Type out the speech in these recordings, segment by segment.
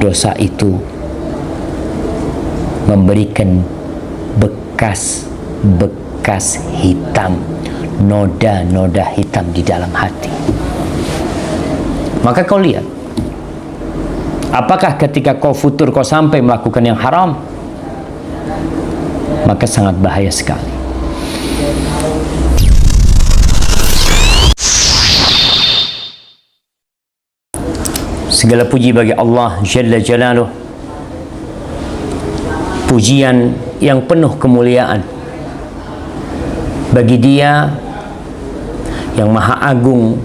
dosa itu memberikan bekas hitam, noda-noda hitam di dalam hati. Maka kau lihat, apakah ketika kau futur kau sampai melakukan yang haram, maka sangat bahaya sekali. Segala puji bagi Allah Jalla Jalaluh, pujian yang penuh kemuliaan bagi Dia yang maha agung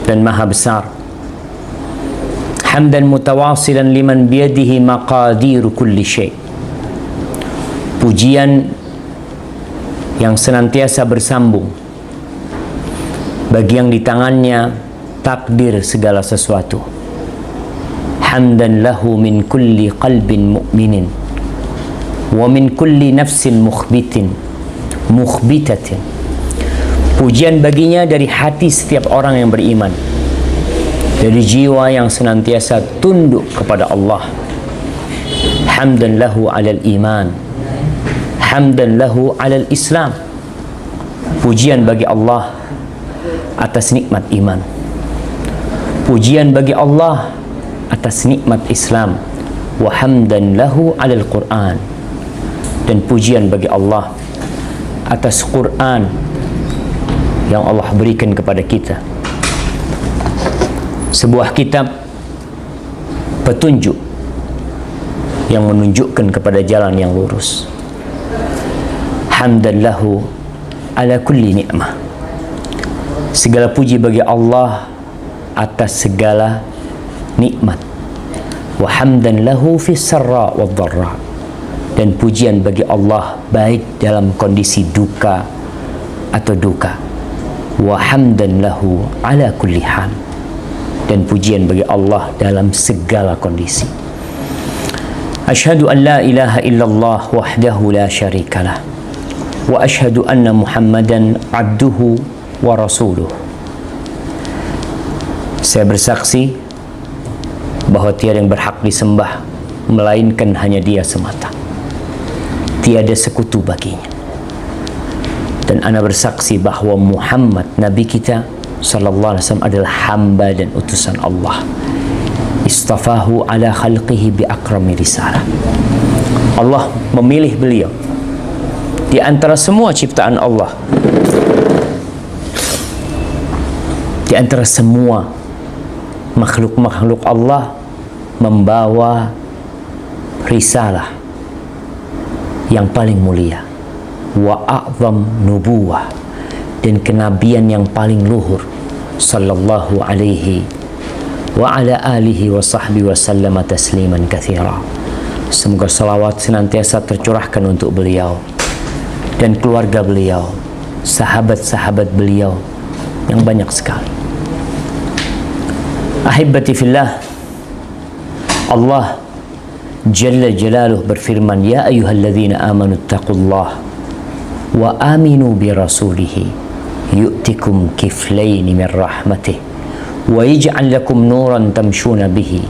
dan maha besar. Hamdan mutawasilan liman biyadihi maqadiru kulli syai'. Pujian yang senantiasa bersambung bagi yang di tangannya takdir segala sesuatu. Hamdan lahu min kulli qalbin mu'minin wa min kulli nafsin mukhbitatin. Pujian baginya dari hati setiap orang yang beriman, dari jiwa yang senantiasa tunduk kepada Allah. Hamdan lahu alal iman, hamdan lahu alal Islam. Pujian bagi Allah atas nikmat iman, pujian bagi Allah atas nikmat Islam. Wa hamdan lahu alal Quran, dan pujian bagi Allah atas Quran yang Allah berikan kepada kita, sebuah kitab petunjuk yang menunjukkan kepada jalan yang lurus. Hamdan lahu ala kulli ni'mah. Segala puji bagi Allah atas segala nikmat. Wa hamdan lahu fis sarra wad dharra. Dan pujian bagi Allah baik dalam kondisi duka atau duka. Wa hamdan lahu ala kulli hal. Dan pujian bagi Allah dalam segala kondisi. Asyhadu an la ilaha illallah wahdahu la syarikalah, wa asyhadu anna Muhammadan abduhu wa rasuluh. Saya bersaksi bahwa tiada yang berhak disembah melainkan hanya Dia semata. Tiada sekutu baginya. Dan ana bersaksi bahwa Muhammad Nabi kita sallallahu alaihi wasallam adalah hamba dan utusan Allah. Istafahu ala khalqihi bi akrami risalah. Allah memilih beliau di antara semua ciptaan Allah, di antara semua makhluk-makhluk Allah, membawa risalah yang paling mulia, wa a'zam nubuwah, dan kenabian yang paling luhur, sallallahu alaihi wa ala alihi wa sahbihi wa sallama tasliman katsira. Semoga salawat senantiasa tercurahkan untuk beliau dan keluarga beliau, sahabat-sahabat beliau yang banyak sekali. Ahibbati fillah, Allah Jalla Jalaluh berfirman, ya ayyuhalladzina amanu taqullah wa aminu bi rasulih yu'tikum kiflaini min rahmatih wa yaj'al lakum nuran tamshuna bihi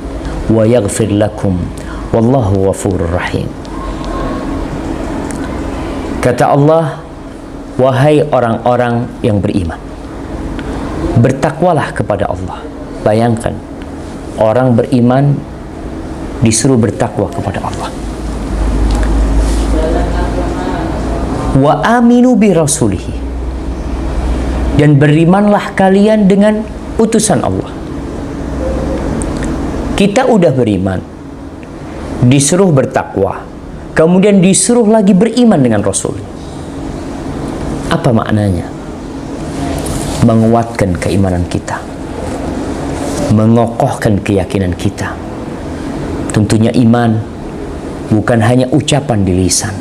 wa yaghfir lakum wallahu ghafurur rahim. Kata Allah, wahai orang-orang yang beriman, bertakwalah kepada Allah. Bayangkan, orang beriman disuruh bertakwa kepada Allah. Wa aminu bi rasulihi, dan berimanlah kalian dengan utusan Allah. Kita udah beriman, disuruh bertakwa, kemudian disuruh lagi beriman dengan Rasul. Apa maknanya? Menguatkan keimanan kita, mengokohkan keyakinan kita. Tentunya iman bukan hanya ucapan di lisan,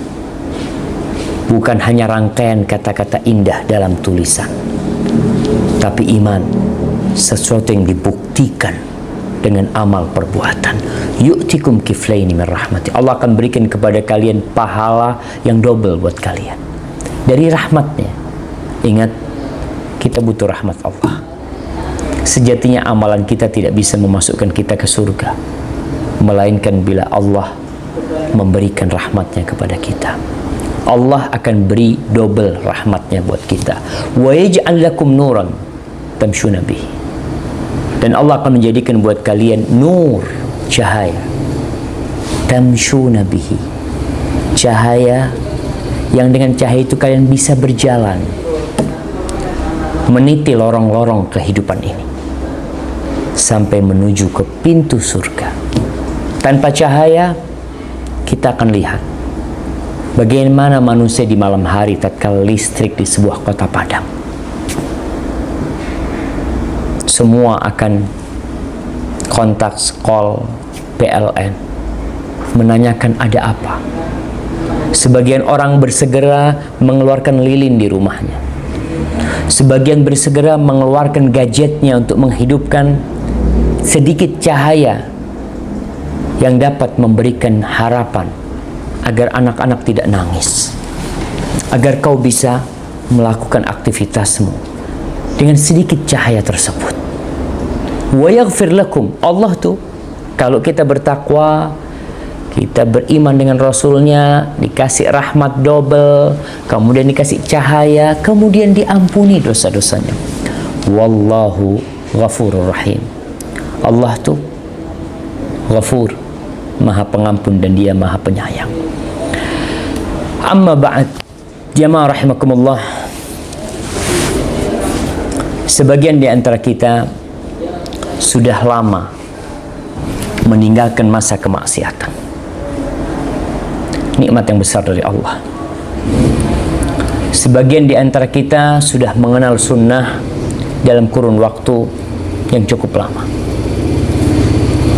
bukan hanya rangkaian kata-kata indah dalam tulisan, tapi iman sesuatu yang dibuktikan dengan amal perbuatan. Yu'tikum kiflaini min rahmati. Allah akan berikan kepada kalian pahala yang double buat kalian dari rahmatnya. Ingat, kita butuh rahmat Allah. Sejatinya amalan kita tidak bisa memasukkan kita ke surga, melainkan bila Allah memberikan rahmatnya kepada kita. Allah akan beri double rahmatnya buat kita. Wa yaj'al lakum nuran tamshuna bihi. Dan Allah akan menjadikan buat kalian nur, cahaya. Tamshuna bihi. Cahaya yang dengan cahaya itu kalian bisa berjalan meniti lorong-lorong kehidupan ini sampai menuju ke pintu surga. Tanpa cahaya kita akan lihat bagaimana manusia di malam hari tatkala listrik di sebuah kota padam. Semua akan kontak, call, PLN, menanyakan ada apa. Sebagian orang bersegera mengeluarkan lilin di rumahnya. Sebagian bersegera mengeluarkan gadgetnya untuk menghidupkan sedikit cahaya yang dapat memberikan harapan agar anak-anak tidak nangis, agar kau bisa melakukan aktivitasmu dengan sedikit cahaya tersebut. Wa yaghfir lakum. Allah tuh kalau kita bertakwa, kita beriman dengan Rasulnya, dikasih rahmat double, kemudian dikasih cahaya, kemudian diampuni dosa-dosanya. Wallahu ghafurur rahim. Allah tuh ghafur, maha pengampun, dan dia maha penyayang. Amma ba'd, jamaah rahimakumullah. Sebagian di antara kita sudah lama meninggalkan masa kemaksiatan. Nikmat yang besar dari Allah. Sebagian di antara kita sudah mengenal sunnah dalam kurun waktu yang cukup lama,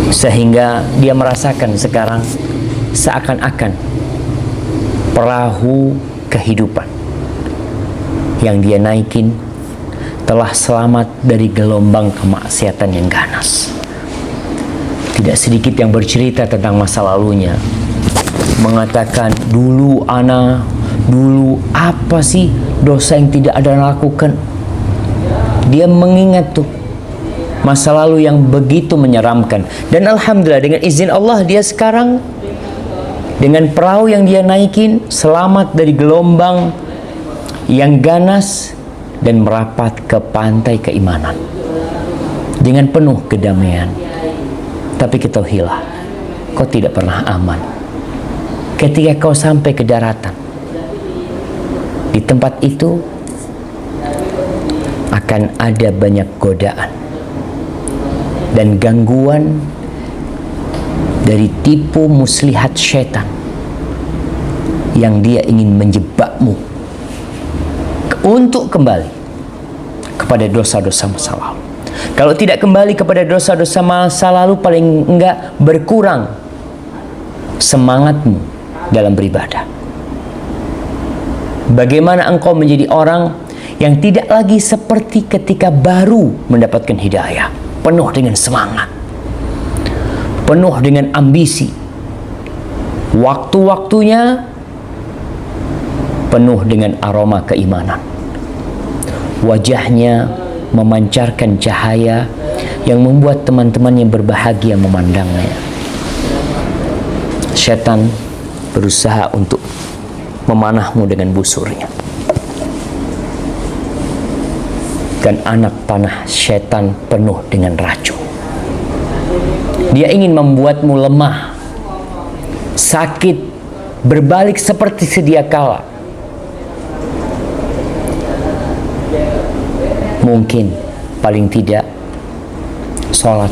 sehingga dia merasakan sekarang seakan-akan perahu kehidupan yang dia naikin telah selamat dari gelombang kemaksiatan yang ganas. Tidak sedikit yang bercerita tentang masa lalunya, mengatakan dulu apa sih dosa yang tidak ada lakukan. Dia mengingat tuh masa lalu yang begitu menyeramkan, dan alhamdulillah dengan izin Allah dia sekarang dengan perahu yang dia naikin selamat dari gelombang yang ganas dan merapat ke pantai keimanan dengan penuh kedamaian. Tapi ketahuilah, kau tidak pernah aman ketika kau sampai ke daratan. Di tempat itu akan ada banyak godaan dan gangguan dari tipu muslihat syaitan yang dia ingin menjebakmu untuk kembali kepada dosa-dosa masa lalu. Kalau tidak kembali kepada dosa-dosa masa lalu, paling enggak berkurang semangatmu dalam beribadah. Bagaimana engkau menjadi orang yang tidak lagi seperti ketika baru mendapatkan hidayah, penuh dengan semangat, penuh dengan ambisi, waktu-waktunya penuh dengan aroma keimanan, wajahnya memancarkan cahaya yang membuat teman-temannya berbahagia memandangnya. Setan berusaha untuk memanahmu dengan busurnya, dan anak panah setan penuh dengan racun. Dia ingin membuatmu lemah, sakit, berbalik seperti sedia kala. Mungkin paling tidak sholat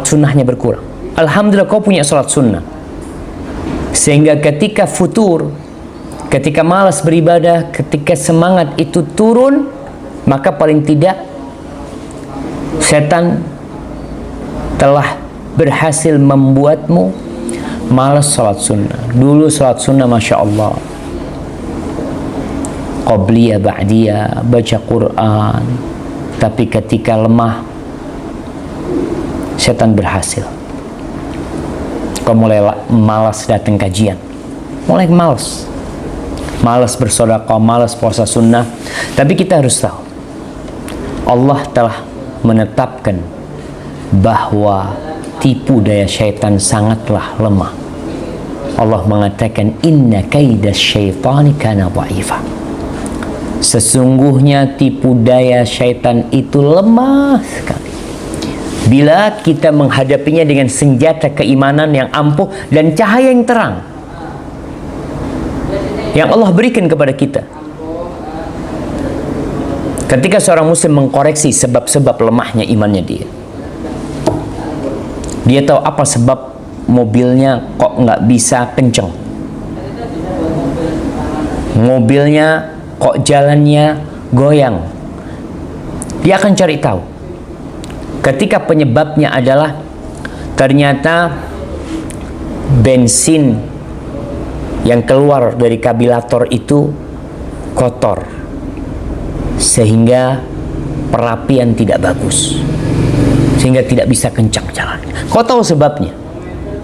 sunnahnya berkurang. Alhamdulillah kau punya sholat sunnah, sehingga ketika futur, ketika malas beribadah, ketika semangat itu turun, maka paling tidak setan telah berhasil membuatmu malas sholat sunnah. Dulu sholat sunnah Masya Allah, Qabliyah, Ba'diyah, baca Quran. Tapi ketika lemah, setan berhasil. Kau mulai malas datang kajian, mulai malas bersedekah, malas puasa sunnah. Tapi kita harus tahu, Allah telah menetapkan bahwa tipu daya syaitan sangatlah lemah. Allah mengatakan inna kaidas syaitani kana dha'ifa. Sesungguhnya tipu daya syaitan itu lemah sekali bila kita menghadapinya dengan senjata keimanan yang ampuh dan cahaya yang terang yang Allah berikan kepada kita. Ketika seorang muslim mengkoreksi sebab-sebab lemahnya imannya dia tahu apa sebab mobilnya kok nggak bisa kenceng, mobilnya kok jalannya goyang, dia akan cari tahu. Ketika penyebabnya adalah ternyata bensin yang keluar dari karburator itu kotor sehingga perapian tidak bagus, sehingga tidak bisa kencang jalan. Kau tahu sebabnya,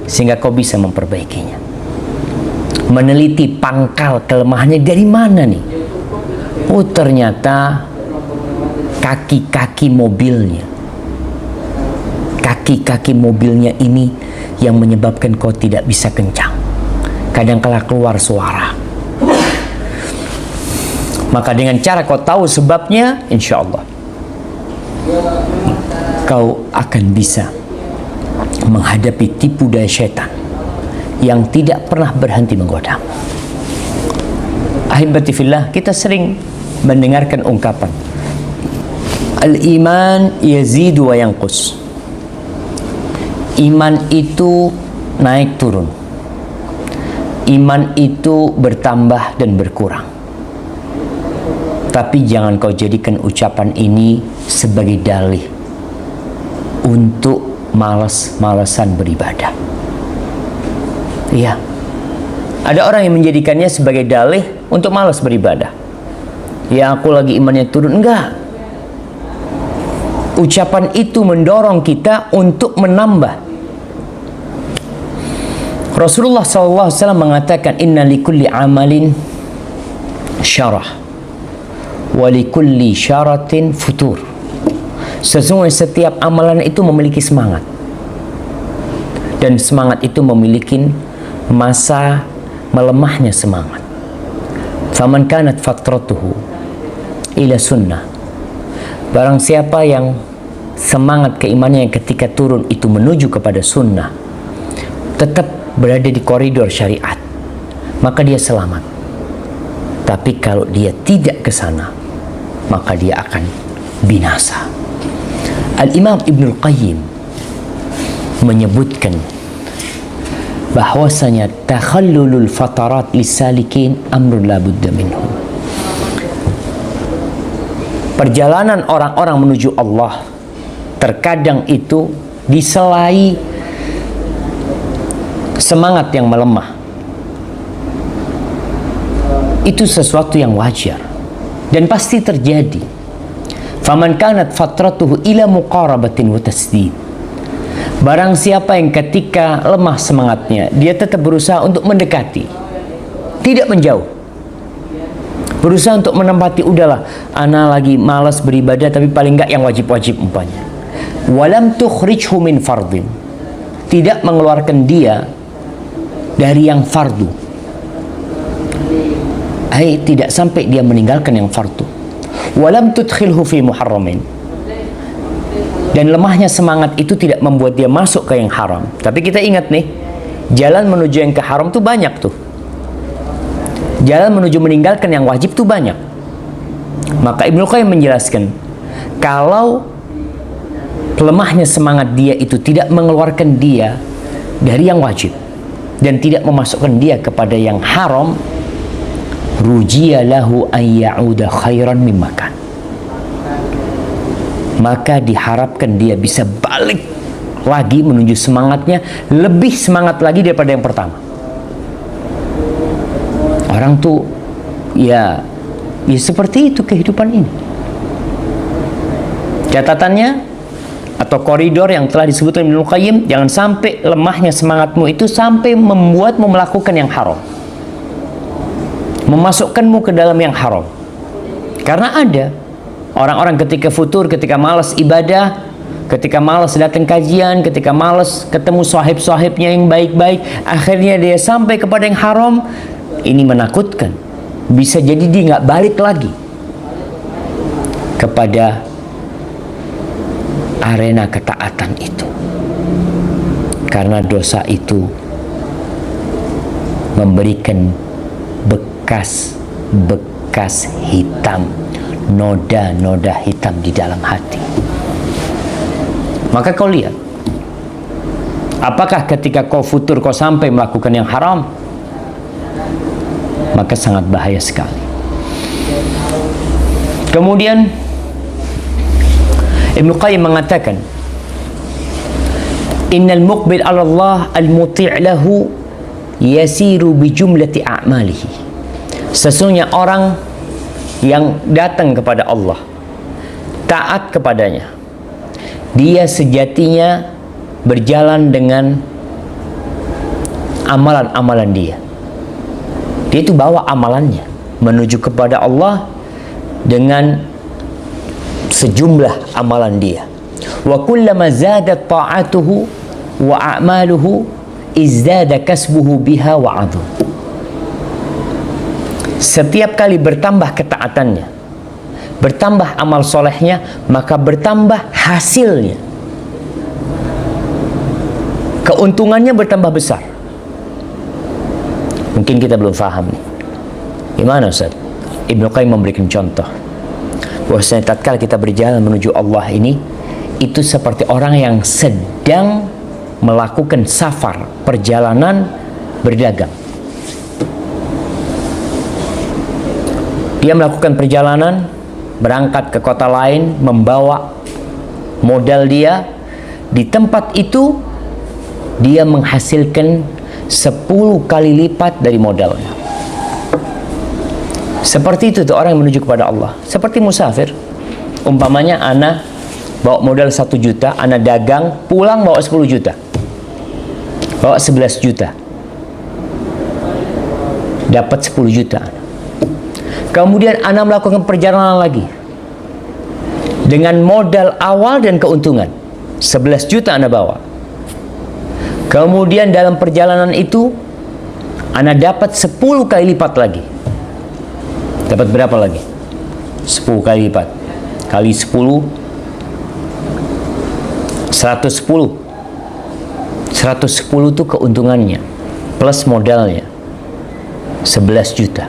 sehingga kau bisa memperbaikinya. Meneliti pangkal kelemahannya dari mana nih? Oh, ternyata kaki-kaki mobilnya. Kaki-kaki mobilnya ini yang menyebabkan kau tidak bisa kencang. Kadang-kala keluar suara. Maka dengan cara kau tahu sebabnya, insya Allah kau akan bisa menghadapi tipu daya syaitan yang tidak pernah berhenti menggoda. Ahibati fillah, kita sering mendengarkan ungkapan al-iman yazidu wa yanqus. Iman itu naik turun. Iman itu bertambah dan berkurang. Tapi jangan kau jadikan ucapan ini sebagai dalih untuk malas-malasan beribadah. Iya. Ada orang yang menjadikannya sebagai dalih untuk malas beribadah. Ya, aku lagi imannya turun. Enggak. Ucapan itu mendorong kita untuk menambah. Rasulullah SAW mengatakan inna likulli amalin syarah wa likulli syaratin futur. Sesungguhnya setiap amalan itu memiliki semangat, dan semangat itu memiliki masa melemahnya semangat. Faman kanat fatratuhu ila sunnah. Barang siapa yang semangat keimanannya ketika turun itu menuju kepada sunnah, tetap berada di koridor syariat, maka dia selamat. Tapi kalau dia tidak ke sana, maka dia akan binasa. Al-Imam Ibnul Qayyim menyebutkan bahwasanya takhallulul fatarat lisalikin amrun la budda minhu. Perjalanan orang-orang menuju Allah terkadang itu diselai semangat yang melemah. Itu sesuatu yang wajar dan pasti terjadi. Faman kanat fatratuhu ila muqarabatin wa tasdid. Barang siapa yang ketika lemah semangatnya, dia tetap berusaha untuk mendekati, tidak menjauh. Berusaha untuk menempati, udahlah, ana lagi malas beribadah, tapi paling enggak yang wajib-wajib umpamanya. Walam tukhrijhu min fardin. Tidak mengeluarkan dia dari yang fardu. Tidak sampai dia meninggalkan yang fardu. Walam tudkhilhu fi muharramin. Dan lemahnya semangat itu tidak membuat dia masuk ke yang haram. Tapi kita ingat nih, jalan menuju yang ke haram tuh banyak tuh. Jalan menuju meninggalkan yang wajib tuh banyak. Maka Ibnu Qayyim menjelaskan, kalau lemahnya semangat dia itu tidak mengeluarkan dia dari yang wajib dan tidak memasukkan dia kepada yang haram, rujiya lahu an ya'uda khairan mimma kan. Maka diharapkan dia bisa balik lagi menuju semangatnya, lebih semangat lagi daripada yang pertama. Orang tuh ya seperti itu kehidupan ini. Catatannya atau koridor yang telah disebutkan Ibnu Qayyim, jangan sampai lemahnya semangatmu itu sampai membuatmu melakukan yang haram, memasukkanmu ke dalam yang haram. Karena ada orang-orang ketika futur, ketika malas ibadah, ketika malas datang kajian, ketika malas ketemu sahib-sahibnya yang baik-baik, akhirnya dia sampai kepada yang haram. Ini menakutkan. Bisa jadi dia nggak balik lagi kepada arena ketaatan itu, karena dosa itu memberikan bekas hitam, noda-noda hitam di dalam hati. Maka kau lihat, apakah ketika kau futur kau sampai melakukan yang haram, maka sangat bahaya sekali. Kemudian Ibnu Qayyim mengatakan, innal muqbil 'ala Allah al-muti' lahu yasiru bi jumlati a'malihi. Sesungguhnya orang yang datang kepada Allah, taat kepadanya, dia sejatinya berjalan dengan amalan-amalan dia. Dia itu bawa amalannya menuju kepada Allah dengan sejumlah amalan dia. Wa kullama zadat ta'atuhu wa a'maluhu izdada kasbuhu biha wa 'adhu. Setiap kali bertambah ketaatannya, bertambah amal solehnya, maka bertambah hasilnya. Keuntungannya bertambah besar. Mungkin kita belum paham nih. Gimana Ustaz? Ibnu Qayyim memberikan contoh bahwasanya tatkala kita berjalan menuju Allah ini, itu seperti orang yang sedang melakukan safar, perjalanan berdagang. Dia melakukan perjalanan, berangkat ke kota lain, membawa modal dia. Di tempat itu dia menghasilkan 10 kali lipat dari modalnya. Seperti itu tuh orang yang menuju kepada Allah. Seperti musafir. Umpamanya ana bawa modal 1 juta, ana dagang, pulang bawa 10 juta. Bawa 11 juta. Dapat 10 juta. Kemudian ana melakukan perjalanan lagi. Dengan modal awal dan keuntungan. 11 juta ana bawa. Kemudian dalam perjalanan itu ana dapat 10 kali lipat lagi. Dapat berapa lagi? 10 kali lipat. Kali 10, 110. 110 itu keuntungannya. Plus modalnya. 11 juta.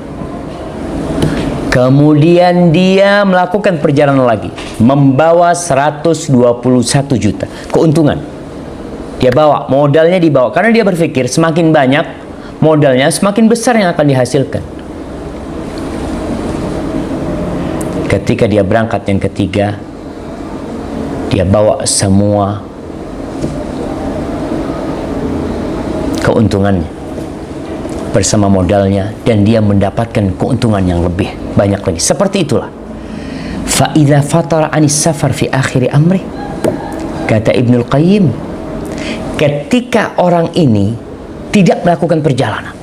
Kemudian dia melakukan perjalanan lagi. Membawa 121 juta. Keuntungan. Dia bawa, modalnya dibawa. Karena dia berpikir semakin banyak modalnya, semakin besar yang akan dihasilkan. Ketika dia berangkat yang ketiga, dia bawa semua keuntungannya bersama modalnya, dan dia mendapatkan keuntungan yang lebih banyak lagi. Seperti itulah. Fa idza fatara anis safar fi akhir amri, kata Ibnu Qayyim, ketika orang ini tidak melakukan perjalanan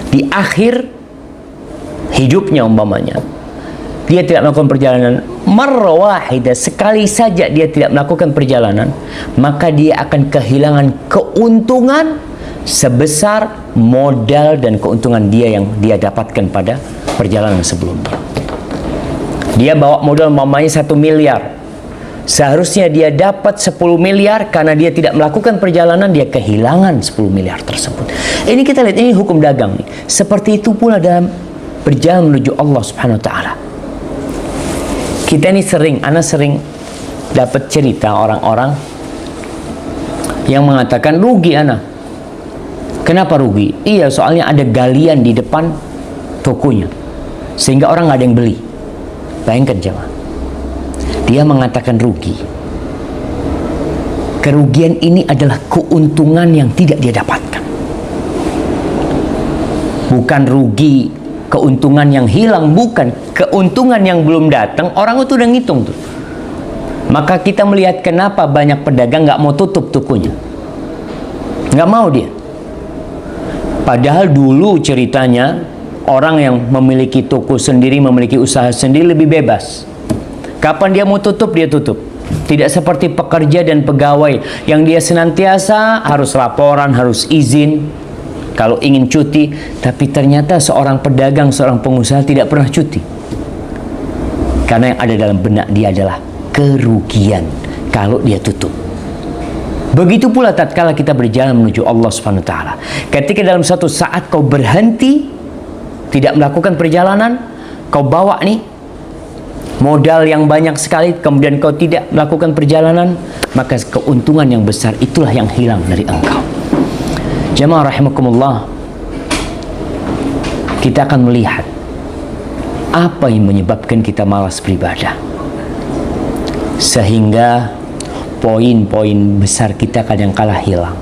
di akhir hidupnya, umpamanya dia tidak melakukan perjalanan, marra wahida, sekali saja dia tidak melakukan perjalanan, maka dia akan kehilangan keuntungan sebesar modal dan keuntungan dia yang dia dapatkan pada perjalanan sebelumnya. Dia bawa modal umpamanya 1 miliar. Seharusnya dia dapat 10 miliar, karena dia tidak melakukan perjalanan, dia kehilangan 10 miliar tersebut. Ini kita lihat, ini hukum dagang nih. Seperti itu pula dalam berjalan menuju Allah Subhanahu wa taala. Kita ini ana sering dapat cerita orang-orang yang mengatakan rugi ana. Kenapa rugi? Iya, soalnya ada galian di depan tokonya, sehingga orang nggak ada yang beli. Bayangkan jemaah. Dia mengatakan rugi. Kerugian ini adalah keuntungan yang tidak dia dapatkan. Bukan rugi keuntungan yang hilang, bukan. Keuntungan yang belum datang, orang itu udah ngitung tuh. Maka kita melihat kenapa banyak pedagang nggak mau tutup tokonya. Nggak mau dia. Padahal dulu ceritanya, orang yang memiliki toko sendiri, memiliki usaha sendiri lebih bebas. Kapan dia mau tutup, dia tutup. Tidak seperti pekerja dan pegawai yang dia senantiasa harus laporan, harus izin kalau ingin cuti. Tapi ternyata seorang pedagang, seorang pengusaha tidak pernah cuti. Karena yang ada dalam benak dia adalah kerugian kalau dia tutup. Begitu pula tatkala kita berjalan menuju Allah Subhanahu wa taala. Ketika dalam satu saat kau berhenti tidak melakukan perjalanan, kau bawa nih modal yang banyak sekali, kemudian kau tidak melakukan perjalanan, maka keuntungan yang besar itulah yang hilang dari engkau. Jamaah rahimakumullah, kita akan melihat apa yang menyebabkan kita malas beribadah, sehingga poin-poin besar kita kadangkala hilang.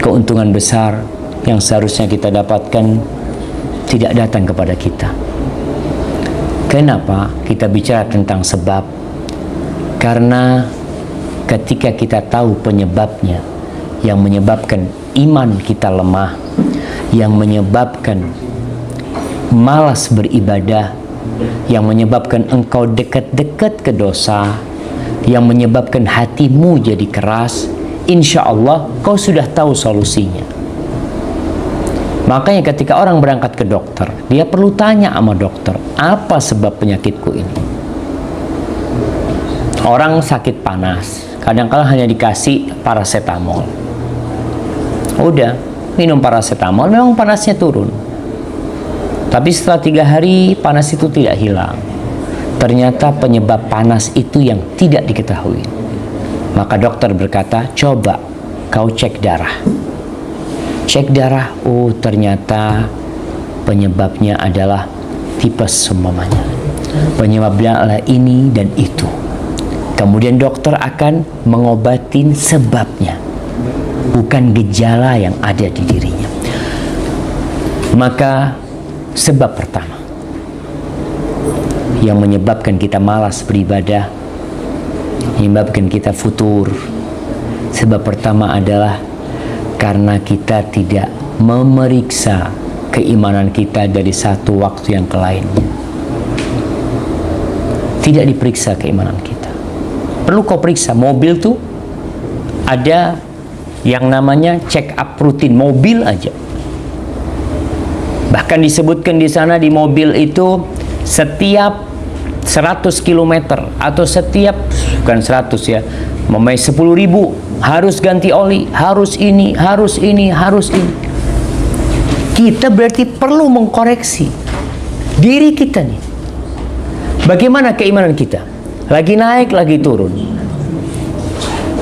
Keuntungan besar yang seharusnya kita dapatkan tidak datang kepada kita. Kenapa kita bicara tentang sebab? Karena ketika kita tahu penyebabnya, yang menyebabkan iman kita lemah, yang menyebabkan malas beribadah, yang menyebabkan engkau dekat-dekat ke dosa, yang menyebabkan hatimu jadi keras, insya Allah kau sudah tahu solusinya. Makanya ketika orang berangkat ke dokter, dia perlu tanya sama dokter, apa sebab penyakitku ini? Orang sakit panas, kadang-kala hanya dikasih paracetamol. Udah, minum paracetamol, memang panasnya turun. Tapi setelah 3 hari, panas itu tidak hilang. Ternyata penyebab panas itu yang tidak diketahui. Maka dokter berkata, coba kau cek darah. Cek darah, oh ternyata penyebabnya adalah tipes umpamanya. Penyebabnya adalah ini dan itu. Kemudian dokter akan mengobatin sebabnya, bukan gejala yang ada di dirinya. Maka sebab pertama yang menyebabkan kita malas beribadah, menyebabkan kita futur, sebab pertama adalah karena kita tidak memeriksa keimanan kita dari satu waktu yang ke lainnya. Tidak diperiksa keimanan kita. Perlu kau periksa. Mobil tuh ada yang namanya check up rutin mobil aja. Bahkan disebutkan di sana di mobil itu setiap 100 km atau setiap, bukan 100 ya, memang 10.000 harus ganti oli, harus ini, harus ini, harus ini. Kita berarti perlu mengkoreksi diri kita nih. Bagaimana keimanan kita? Lagi naik, lagi turun.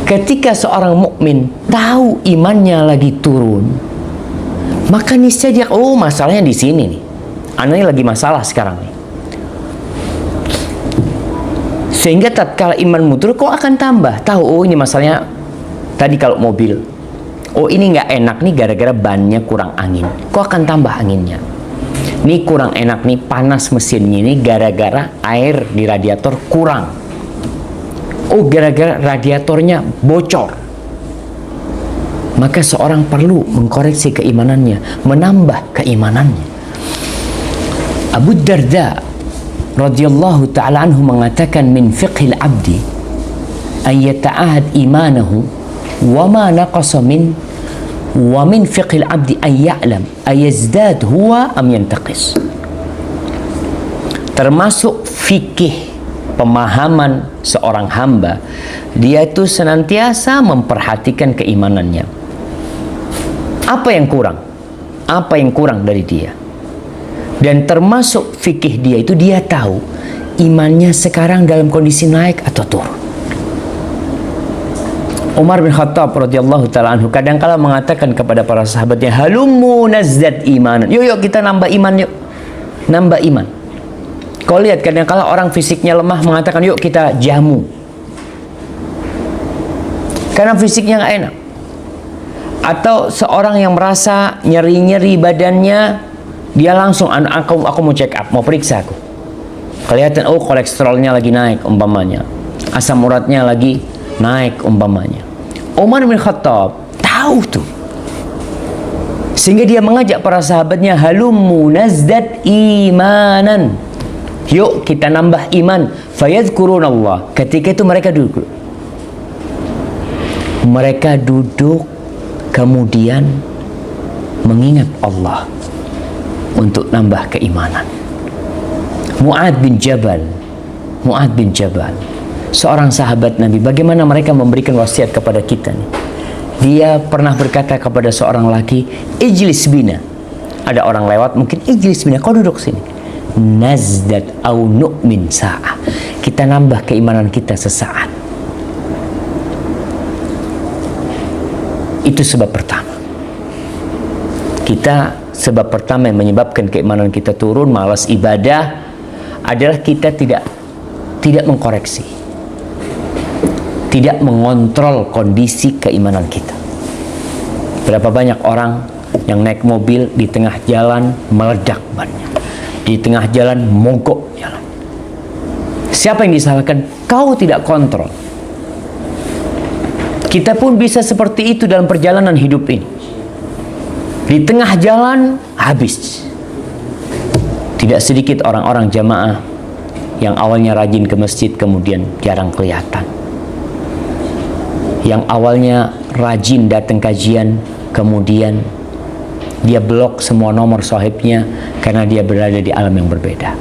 Ketika seorang mukmin tahu imannya lagi turun, maka niscaya dia, oh masalahnya di sini nih. Anaknya lagi masalah sekarang nih. Sehingga tatkala imanmu turun, kau akan tambah tahu, oh ini masalahnya tadi kalau mobil, oh ini nggak enak nih gara-gara bannya kurang angin, kau akan tambah anginnya. Ini kurang enak nih, panas mesinnya ini gara-gara air di radiator kurang. Oh gara-gara radiatornya bocor. Maka seorang perlu mengkoreksi keimanannya, menambah keimanannya. Abu Darda radhiyallahu ta'ala anhu mengatakan, min fiqhil abdi an yata'ahad imanahu wa ma naqasa min wa min fiqhil abdi an ya'lam ayazdad huwa am yantaqis. Termasuk fikih pemahaman seorang hamba, dia itu senantiasa memperhatikan keimanannya. Apa yang kurang? Apa yang kurang dari dia? Dan termasuk fikih dia itu, dia tahu imannya sekarang dalam kondisi naik atau turun. Umar bin Khattab radhiyallahu ta'ala anhu kadang-kala mengatakan kepada para sahabatnya, halummu nazdad imanan. Yuk kita nambah iman yuk. Nambah iman. Kau lihat kadang-kala orang fisiknya lemah mengatakan, yuk kita jamu. Karena fisiknya nggak enak. Atau seorang yang merasa nyeri-nyeri badannya, dia langsung, aku mau check up, mau periksa aku. Kelihatan, oh kolesterolnya lagi naik umpamanya, asam uratnya lagi naik umpamanya. Umar bin Khattab tahu tuh, sehingga dia mengajak para sahabatnya, halummu nazdad imanan. Yuk kita nambah iman. Fayadhkurunallah. Ketika itu mereka duduk. Mereka duduk kemudian mengingat Allah untuk nambah keimanan. Mu'ad bin Jabal, seorang sahabat Nabi. Bagaimana mereka memberikan wasiat kepada kita nih? Dia pernah berkata kepada seorang laki, ijlis bina. Ada orang lewat, mungkin ijlis bina, kau duduk sini. Nazdat au nu'min sa'ah. Kita nambah keimanan kita sesaat. Itu sebab pertama. Sebab pertama yang menyebabkan keimanan kita turun, malas ibadah, adalah kita tidak mengkoreksi, tidak mengontrol kondisi keimanan kita. Berapa banyak orang yang naik mobil di tengah jalan meledak bannya, di tengah jalan mogok jalan. Siapa yang disalahkan? Kau tidak kontrol. Kita pun bisa seperti itu dalam perjalanan hidup ini. Di tengah jalan habis. Tidak sedikit orang-orang jamaah yang awalnya rajin ke masjid kemudian jarang kelihatan. Yang awalnya rajin datang kajian kemudian dia blok semua nomor sahibnya karena dia berada di alam yang berbeda.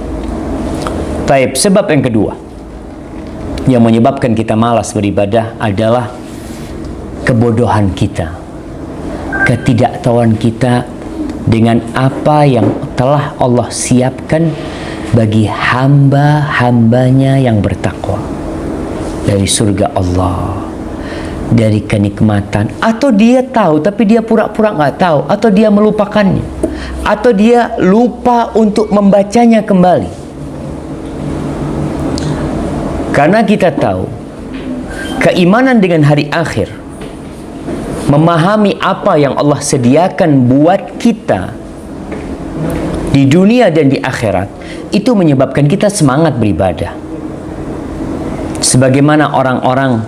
Taib, sebab yang kedua yang menyebabkan kita malas beribadah adalah kebodohan kita, ketidaktahuan kita dengan apa yang telah Allah siapkan bagi hamba-hambanya yang bertakwa dari surga Allah, dari kenikmatan. Atau dia tahu tapi dia pura-pura nggak tahu, atau dia melupakannya, atau dia lupa untuk membacanya kembali. Karena kita tahu keimanan dengan hari akhir, memahami apa yang Allah sediakan buat kita di dunia dan di akhirat, itu menyebabkan kita semangat beribadah. Sebagaimana orang-orang,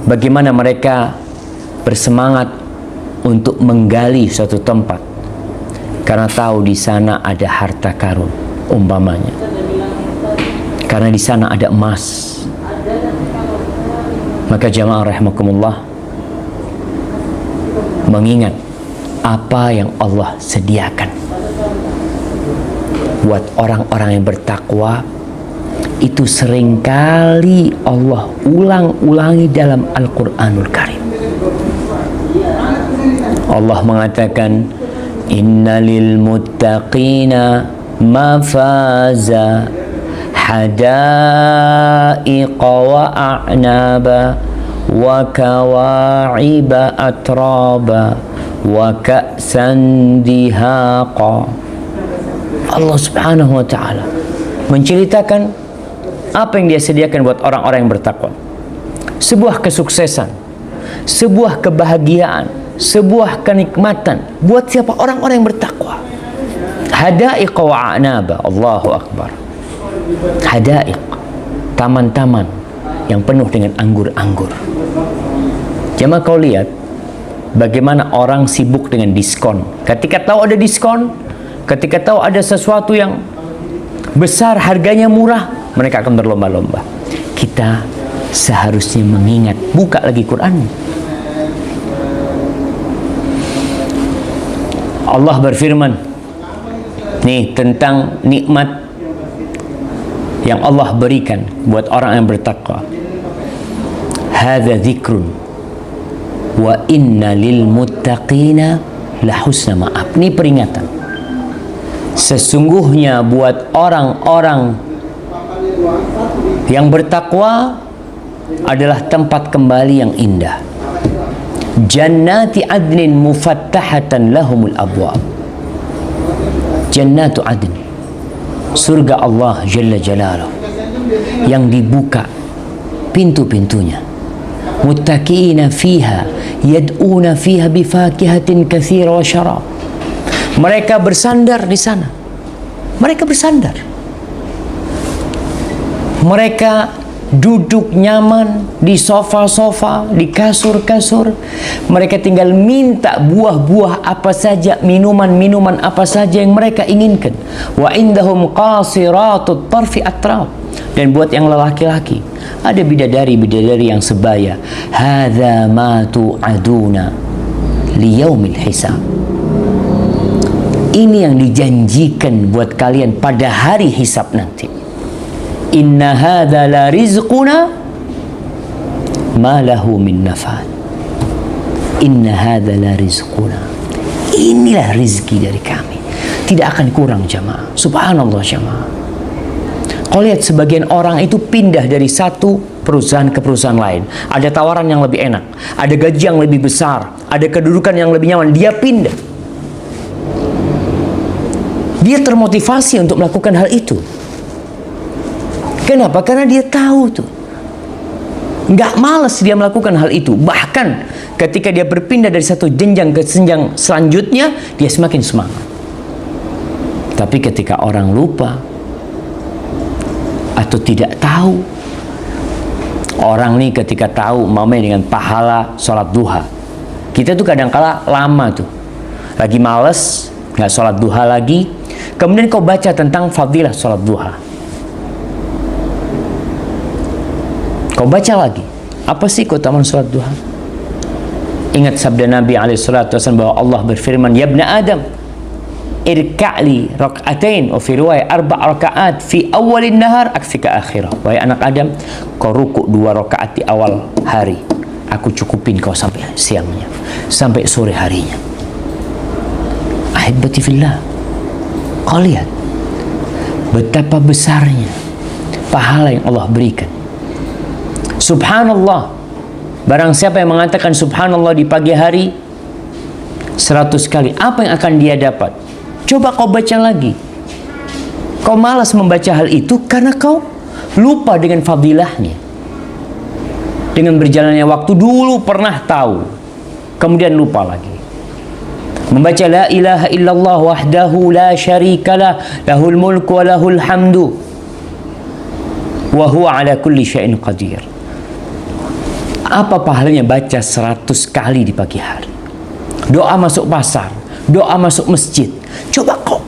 bagaimana mereka bersemangat untuk menggali suatu tempat karena tahu di sana ada harta karun umpamanya, karena di sana ada emas. Maka jamaah rahimakumullah, mengingat apa yang Allah sediakan buat orang-orang yang bertakwa, itu seringkali Allah ulang-ulangi dalam Al-Quranul Karim. Allah mengatakan, innalil muttaqina mafaza hadaiqa wa a'naba wa kawa'iba atraba wa ka'san dihaqa. Allah subhanahu wa ta'ala menceritakan apa yang dia sediakan buat orang-orang yang bertakwa. Sebuah kesuksesan, sebuah kebahagiaan, sebuah kenikmatan buat siapa? Orang-orang yang bertakwa. Hadaiqa wa a'naba. Allahu akbar. Hadaiq, taman-taman yang penuh dengan anggur-anggur. Jemaah, kau lihat bagaimana orang sibuk dengan diskon. Ketika tahu ada diskon, ketika tahu ada sesuatu yang besar, harganya murah, mereka akan berlomba-lomba. Kita seharusnya mengingat, buka lagi Quran. Allah berfirman nih tentang nikmat yang Allah berikan buat orang yang bertakwa. Hadza dzikrun wa inna lil muttaqina la husna ma'ab. Ini peringatan. Sesungguhnya buat orang-orang yang bertakwa adalah tempat kembali yang indah. Jannati adnin mufattahatan lahumul abwab. Jannatu adn, surga Allah Jalla Jalaluh yang dibuka pintu-pintunya. Muttaqiina fiha yad'una fiha bifakihatin katsira wa syarab. Mereka bersandar di sana. Mereka bersandar. Mereka duduk nyaman di sofa-sofa, di kasur-kasur. Mereka tinggal minta buah-buah apa saja, minuman-minuman apa saja yang mereka inginkan. Wa indahum qasiratut tarfi atrab. Dan buat yang lelaki-laki, ada bidadari-bidadari yang sebaya. Hadza ma tu'aduna liyaumil hisab. Ini yang dijanjikan buat kalian pada hari hisab nanti. Inna hadza la rizquna ma lahu min nafad. Inna hadza la rizquna. Inilah rizki dari kami. Tidak akan kurang jamaah. Subhanallah jamaah. Kau lihat sebagian orang itu pindah dari satu perusahaan ke perusahaan lain. Ada tawaran yang lebih enak, ada gaji yang lebih besar, ada kedudukan yang lebih nyaman. Dia pindah. Dia termotivasi untuk melakukan hal itu. Kenapa? Karena dia tahu tuh. Nggak malas dia melakukan hal itu. Bahkan ketika dia berpindah dari satu jenjang ke jenjang selanjutnya, dia semakin semangat. Tapi ketika orang lupa atau tidak tahu, orang nih ketika tahu umpamanya dengan pahala sholat duha, kita tuh kadang-kala lama tuh lagi males nggak sholat duha lagi, kemudian kau baca tentang fadilah sholat duha, kau baca lagi apa sih keutamaan sholat duha. Ingat sabda Nabi SAW bahwa Allah berfirman, ya ibna Adam irka'li rak'atain wa fi riwayah 4 rakaat fi awalin nahar akfika akhirah. Wahai anak Adam, kau rukuk 2 rakaat di awal hari, aku cukupin kau sampai siangnya, sampai sore harinya. Ahibati fillah, kau lihat betapa besarnya pahala yang Allah berikan. Subhanallah, barang siapa yang mengatakan subhanallah di pagi hari 100 kali, apa yang akan dia dapat? Coba kau baca lagi. Kau malas membaca hal itu karena kau lupa dengan fadilahnya. Dengan berjalannya waktu, dulu pernah tahu, kemudian lupa lagi. Membaca la ilaha illallah wahdahu la syarikalah lahul mulku wa lahul hamdu wa huwa ala kulli syai'in qadir. Apa pahalanya baca 100 kali di pagi hari? Doa masuk pasar, doa masuk masjid. Coba kau,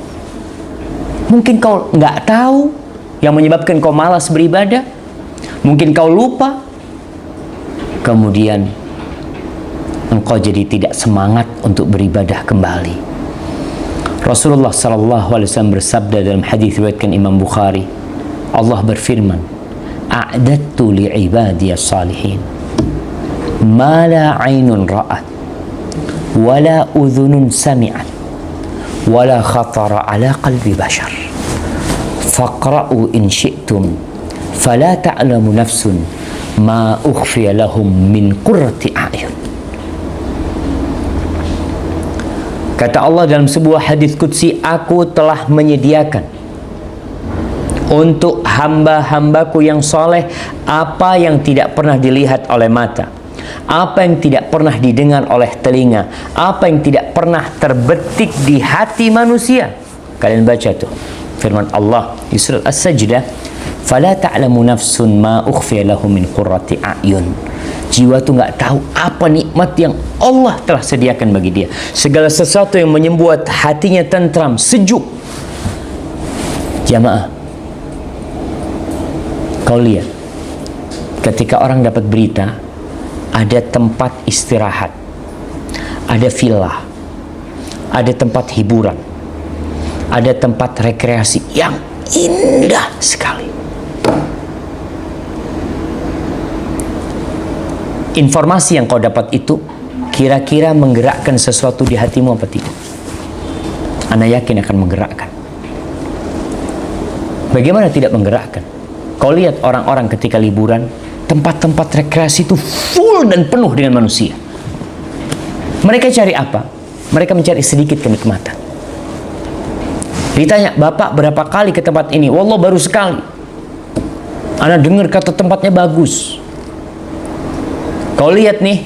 mungkin kau nggak tahu yang menyebabkan kau malas beribadah, mungkin kau lupa, kemudian engkau jadi tidak semangat untuk beribadah kembali. Rasulullah SAW bersabda dalam hadis riwayatkan Imam Bukhari, Allah berfirman, a'dattu li'ibadiyas salihin ma la 'ainun ra'at wala udhunun sami'at wala khatara ala qalbi bashar faqra'u in syi'tum fala ta'lamu nafsun ma ukhfiya lahum min qurrati a'yun. Kata Allah dalam sebuah hadis qudsi, aku telah menyediakan untuk hamba-hambaku yang soleh apa yang tidak pernah dilihat oleh mata, apa yang tidak pernah didengar oleh telinga, apa yang tidak pernah terbetik di hati manusia. Kalian baca tuh firman Allah di surat As-Sajdah, fala ta'lamu nafsun ma ukhfiya lahum min qurrati a'yun. Jiwa tuh nggak tahu apa nikmat yang Allah telah sediakan bagi dia. Segala sesuatu yang membuat hatinya tentram, sejuk. Jamaah, kau lihat ketika orang dapat berita ada tempat istirahat, ada villa, ada tempat hiburan, ada tempat rekreasi yang indah sekali. Informasi yang kau dapat itu kira-kira menggerakkan sesuatu di hatimu apa tidak? Ana yakin akan menggerakkan. Bagaimana tidak menggerakkan? Kau lihat orang-orang ketika liburan, tempat-tempat rekreasi itu full dan penuh dengan manusia. Mereka cari apa? Mereka mencari sedikit kenikmatan. Ditanya, Bapak berapa kali ke tempat ini? Wallah baru sekali. Ana dengar kata tempatnya bagus. Kau lihat nih,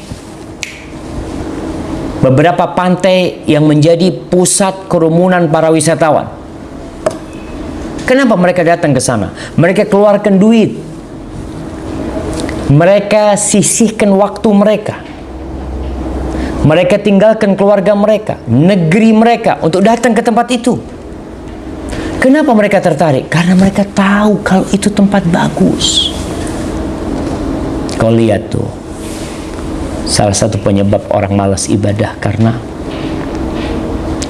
beberapa pantai yang menjadi pusat kerumunan para wisatawan. Kenapa mereka datang ke sana? Mereka keluarkan duit. Mereka sisihkan waktu mereka. Mereka tinggalkan keluarga mereka, negeri mereka untuk datang ke tempat itu. Kenapa mereka tertarik? Karena mereka tahu kalau itu tempat bagus. Kau lihat tuh, salah satu penyebab orang malas ibadah karena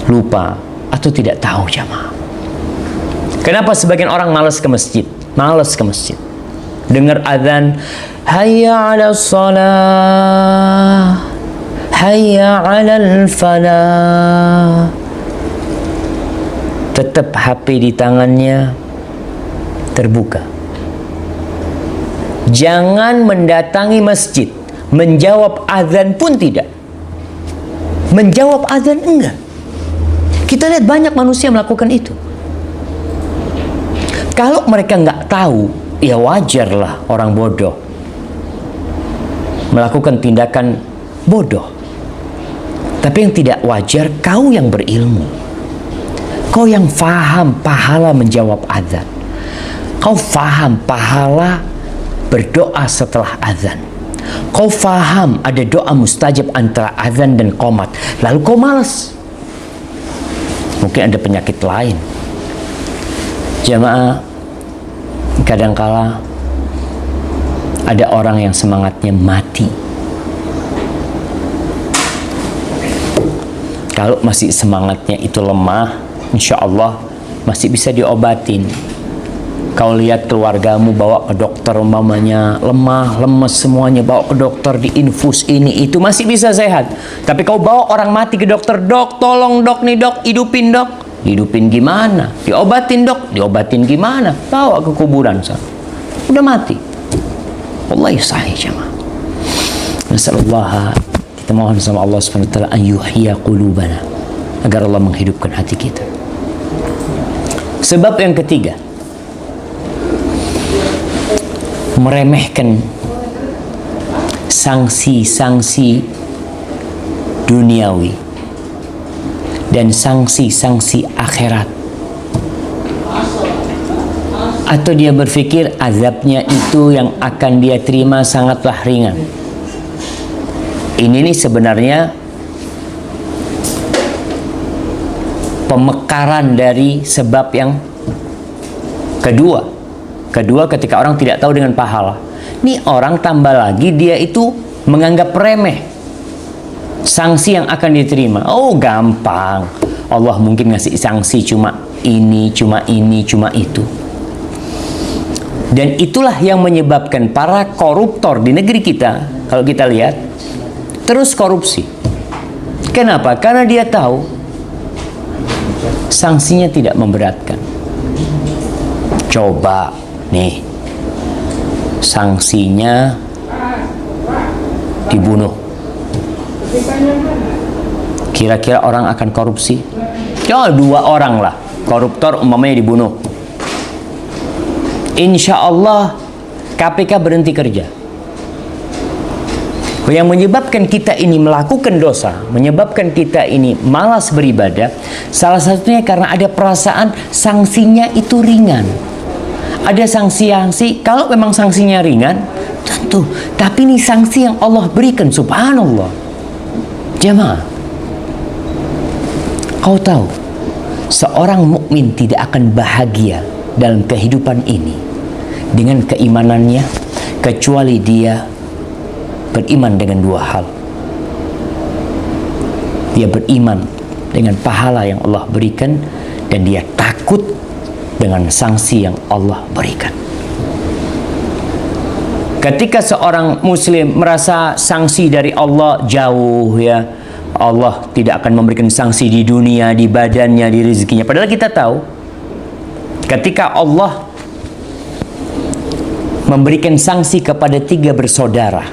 lupa atau tidak tahu jamaah. Kenapa sebagian orang malas ke masjid? Malas ke masjid. Dengar azan, hayya 'alas shalah, hayya 'alal falah. Tetap HP di tangannya terbuka. Jangan mendatangi masjid, menjawab azan pun tidak. Menjawab azan enggak. Kita lihat banyak manusia melakukan itu. Kalau mereka nggak tahu, ya wajarlah orang bodoh melakukan tindakan bodoh. Tapi yang tidak wajar, kau yang berilmu, kau yang faham pahala menjawab azan, kau faham pahala berdoa setelah azan, kau faham ada doa mustajab antara azan dan qomat, lalu kau malas. Mungkin ada penyakit lain. Jamaah, kadangkala ada orang yang semangatnya mati. Kalau masih semangatnya itu lemah, insya Allah masih bisa diobatin. Kau lihat keluargamu bawa ke dokter umpamanya lemah, lemes semuanya, bawa ke dokter, diinfus ini itu masih bisa sehat. Tapi kau bawa orang mati ke dokter, dok tolong dok nih dok, hidupin dok. Hidupin gimana? Diobatin dok, diobatin gimana? Bawa ke kuburan sana. Udah mati. Wallahi sahih jamaah. Nasallallahu, kita mohon sama Allah Subhanahu wa taala an yuhyiya qulubana, agar Allah menghidupkan hati kita. Sebab yang ketiga, meremehkan sanksi-sanksi duniawi dan sanksi-sanksi akhirat. Atau dia berpikir azabnya itu yang akan dia terima sangatlah ringan. Ini nih sebenarnya pemekaran dari sebab yang kedua. Kedua, ketika orang tidak tahu dengan pahala. Nih orang tambah lagi dia itu menganggap remeh sanksi yang akan diterima. Oh gampang, Allah mungkin ngasih sanksi cuma ini, cuma ini, cuma itu. Dan itulah yang menyebabkan para koruptor di negeri kita, kalau kita lihat, terus korupsi. Kenapa? Karena dia tahu sanksinya tidak memberatkan. Coba nih, sanksinya dibunuh. Kira-kira orang akan korupsi? Ya 2 orang lah, koruptor umpamanya dibunuh. Insya Allah KPK berhenti kerja. Yang menyebabkan kita ini melakukan dosa, menyebabkan kita ini malas beribadah, salah satunya karena ada perasaan sanksinya itu ringan. Ada sanksi-sanksi, kalau memang sanksinya ringan, tentu. Tapi ini sanksi yang Allah berikan, subhanallah. Jamaah, kau tahu, seorang mukmin tidak akan bahagia dalam kehidupan ini dengan keimanannya, kecuali dia beriman dengan 2 hal. Dia beriman dengan pahala yang Allah berikan, dan dia takut dengan sanksi yang Allah berikan. Ketika seorang muslim merasa sanksi dari Allah jauh, ya, Allah tidak akan memberikan sanksi di dunia, di badannya, di rezekinya. Padahal kita tahu, ketika Allah memberikan sanksi kepada 3 bersaudara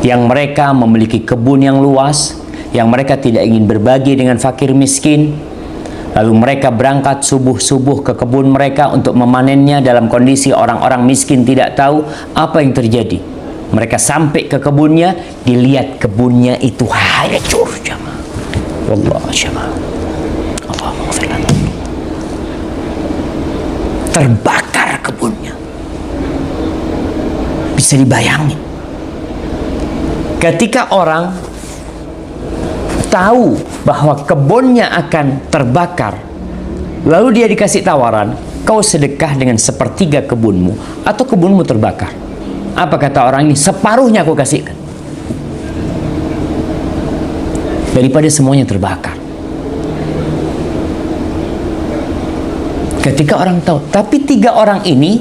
yang mereka memiliki kebun yang luas, yang mereka tidak ingin berbagi dengan fakir miskin, lalu mereka berangkat subuh-subuh ke kebun mereka untuk memanennya dalam kondisi orang-orang miskin tidak tahu apa yang terjadi. Mereka sampai ke kebunnya, dilihat kebunnya itu hancur jamaah. Wallah jamaah. Allahumma ghfir lana. Terbakar kebunnya. Bisa bisa dibayangin. Ketika orang tahu bahwa kebunnya akan terbakar, lalu dia dikasih tawaran, kau sedekah dengan sepertiga kebunmu atau kebunmu terbakar. Apa kata orang ini? Separuhnya aku kasihkan daripada semuanya terbakar. Ketika orang tahu, tapi 3 orang ini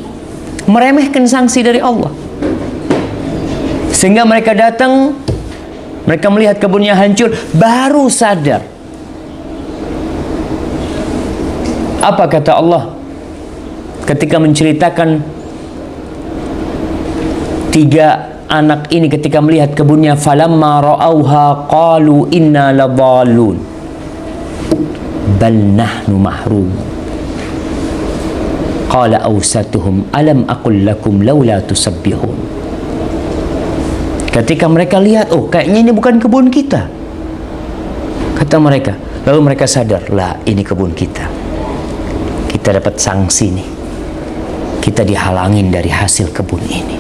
meremehkan sanksi dari Allah, sehingga mereka datang, mereka melihat kebunnya hancur, baru sadar. Apa kata Allah ketika menceritakan 3 anak ini ketika melihat kebunnya? Falamma ra'auha qalu inna ladallun bal nahnu mahrum. Qala awsatuhum alam aqul lakum laula tusabbihun. Ketika mereka lihat, oh kayaknya ini bukan kebun kita, kata mereka, lalu mereka sadar, lah ini kebun kita. Kita dapat sanksi nih, kita dihalangin dari hasil kebun ini.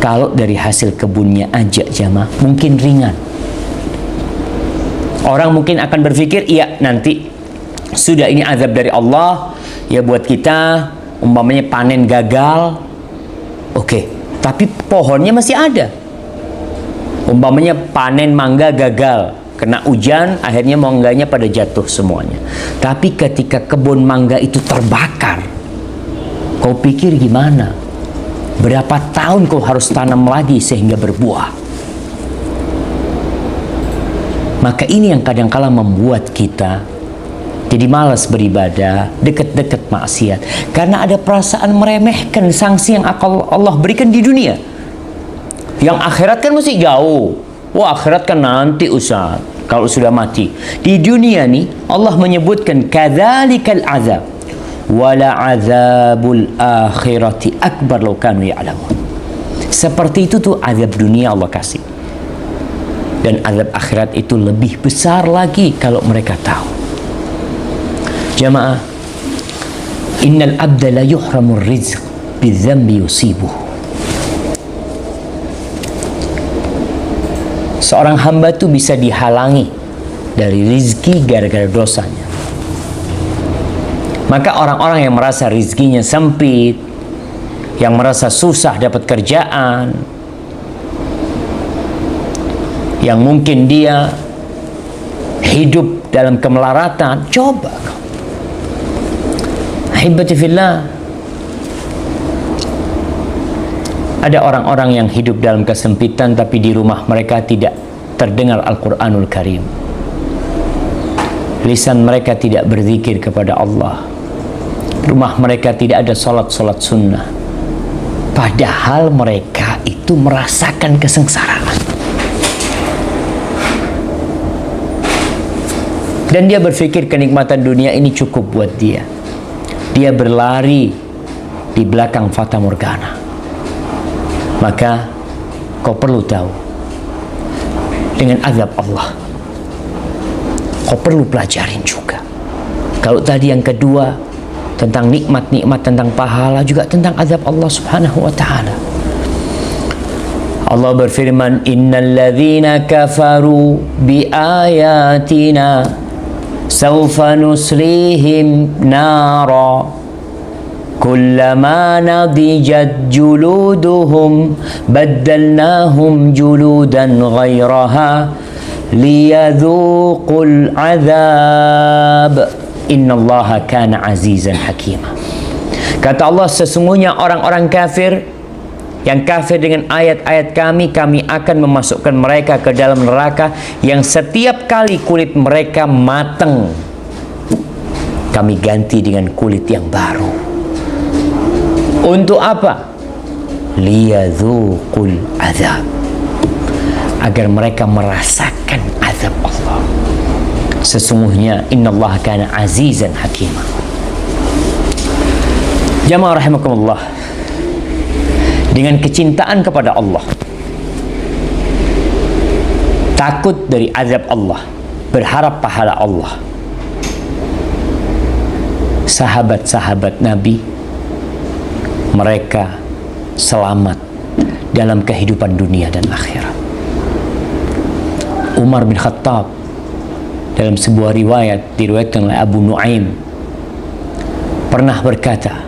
Kalau dari hasil kebunnya aja jamaah mungkin ringan, orang mungkin akan berpikir, iya nanti sudah ini azab dari Allah ya buat kita, umpamanya panen gagal, oke, tapi pohonnya masih ada. Umpamanya panen mangga gagal, kena hujan, akhirnya mangganya pada jatuh semuanya. Tapi ketika kebun mangga itu terbakar, kau pikir gimana? Berapa tahun kau harus tanam lagi sehingga berbuah? Maka ini yang kadang-kala membuat kita jadi malas beribadah, dekat-dekat maksiat, karena ada perasaan meremehkan sanksi yang Allah berikan di dunia. Yang akhirat kan masih jauh. Wah, akhirat kan nanti Ustaz, kalau sudah mati. Di dunia nih Allah menyebutkan kadzalikal azab wala azabul akhirati akbar law kanu ya'lamun. Seperti itu tuh azab dunia Allah kasih, dan azab akhirat itu lebih besar lagi kalau mereka tahu. Jamaah, innal abda la yuhramur rizq bidzambi yusibuh. Seorang hamba tuh bisa dihalangi dari rizki gara-gara dosanya. Maka orang-orang yang merasa rizkinya sempit, yang merasa susah dapat kerjaan, yang mungkin dia hidup dalam kemelaratan, coba ahibati fillah, ada orang-orang yang hidup dalam kesempitan tapi di rumah mereka tidak terdengar Al-Quranul Karim. Lisan mereka tidak berzikir kepada Allah. Rumah mereka tidak ada solat-solat sunnah. Padahal mereka itu merasakan kesengsaraan. Dan dia berpikir kenikmatan dunia ini cukup buat dia. Dia berlari di belakang fata morgana. Maka kau perlu tahu, dengan azab Allah kau perlu pelajarin juga. Kalau tadi yang kedua tentang nikmat-nikmat, tentang pahala, juga tentang azab Allah subhanahu wa ta'ala. Allah berfirman, innal ladzina kafaru bi ayatina sawfa nuslihim nara kullama nadijat juluduhum baddalnahum juludan ghairaha liyadhuqul azab innallaha kana azizan hakima. Kata Allah, sesungguhnya orang-orang kafir yang kafir dengan ayat-ayat kami akan memasukkan mereka ke dalam neraka yang setiap kali kulit mereka matang kami ganti dengan kulit yang baru. Untuk apa? Liyadzuqul azab, agar mereka merasakan azab Allah. Sesungguhnya innallaha kana azizan hakima. Jamaah rahimakumullah, dengan kecintaan kepada Allah, takut dari azab Allah, berharap pahala Allah, sahabat-sahabat Nabi mereka selamat dalam kehidupan dunia dan akhirat. Umar bin Khattab dalam sebuah riwayat diriwayatkan oleh Abu Nuaim pernah berkata,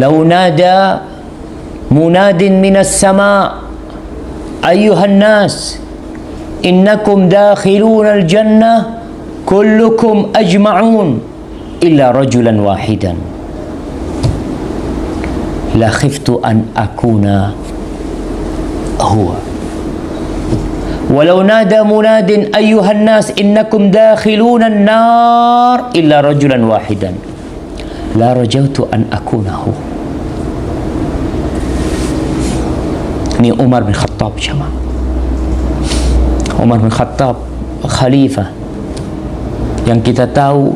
"Lau nada munadin minas sama' ayyuhan nas innakum dakhiluna al-jannah kullukum ajma'un illa rajulan wahidan la khiftu an akuna huwa walau nada munadin ayyuhan nas innakum dakhiluna an-nar illa rajulan wahidan la rajautu an akuna huwa." Ini Umar bin Khattab jemaah. Umar bin Khattab khalifah yang kita tahu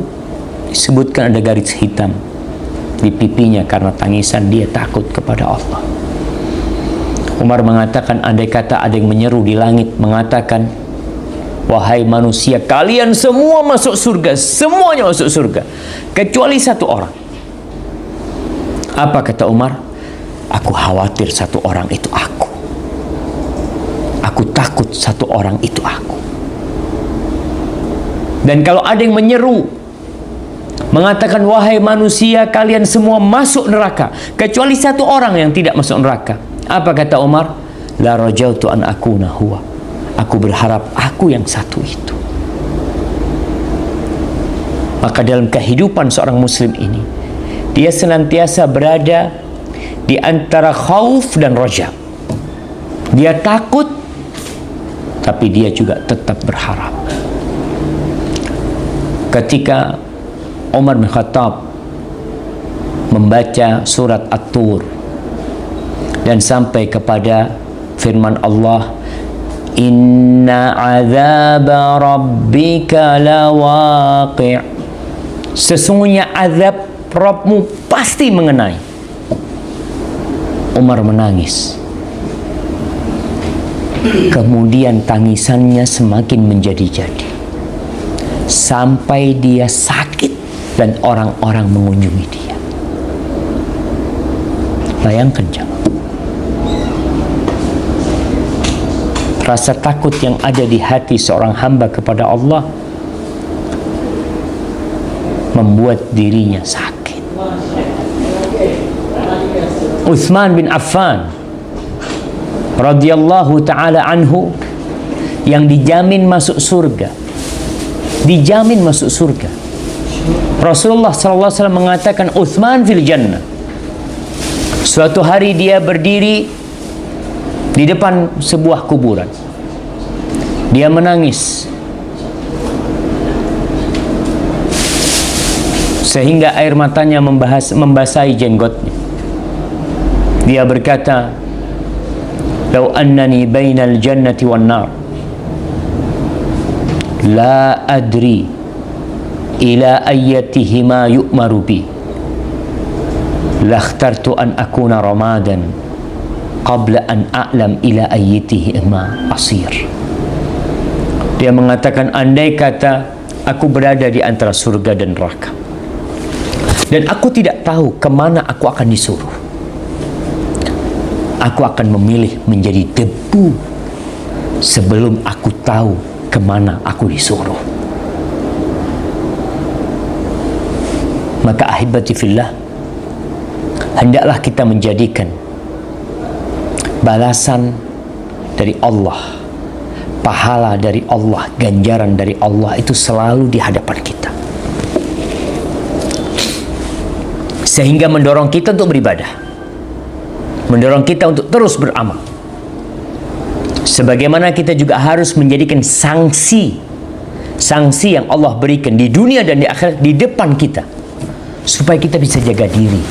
disebutkan ada garis hitam di pipinya karena tangisan dia takut kepada Allah. Umar mengatakan, andai kata ada yang menyeru di langit mengatakan, "Wahai manusia, kalian semua masuk surga, semuanya masuk surga kecuali satu orang." Apa kata Umar? Aku khawatir satu orang itu aku. Aku takut satu orang itu aku. Dan kalau ada yang menyeru mengatakan, "Wahai manusia, kalian semua masuk neraka kecuali satu orang yang tidak masuk neraka." Apa kata Umar? La rajautu an akuna huwa. Aku berharap aku yang satu itu. Maka dalam kehidupan seorang muslim ini, dia senantiasa berada di antara khauf dan raja. Dia takut, tapi dia juga tetap berharap. Ketika Umar bin Khattab membaca surat At-Tur dan sampai kepada firman Allah, "Inna azaba rabbika lawaqi'." Sesungguhnya azab Rabbmu pasti mengenai. Umar menangis. Kemudian tangisannya semakin menjadi-jadi sampai dia sakit dan orang-orang mengunjungi dia. Bayangkan jangan. Rasa takut yang ada di hati seorang hamba kepada Allah membuat dirinya sakit. Utsman bin Affan radhiyallahu ta'ala anhu yang dijamin masuk surga, dijamin masuk surga. Rasulullah SAW mengatakan Utsman fil jannah. Suatu hari dia berdiri di depan sebuah kuburan, dia menangis sehingga air matanya membasahi jenggotnya. Dia berkata, "Lau annani bainal jannati wan nar la adri ila ayyatihima yu'maru bi lakhtartu an akuna ramadan qabla an a'lam ila ayyatihima asir." Dia mengatakan, andai kata aku berada di antara surga dan neraka dan aku tidak tahu kemana aku akan disuruh, aku akan memilih menjadi debu sebelum aku tahu kemana aku disuruh. Maka ahibati fillah, hendaklah kita menjadikan balasan dari Allah, pahala dari Allah, ganjaran dari Allah itu selalu di hadapan kita, sehingga mendorong kita untuk beribadah, mendorong kita untuk terus beramal. Sebagaimana kita juga harus menjadikan sanksi yang Allah berikan di dunia dan di akhirat di depan kita, supaya kita bisa jaga diri,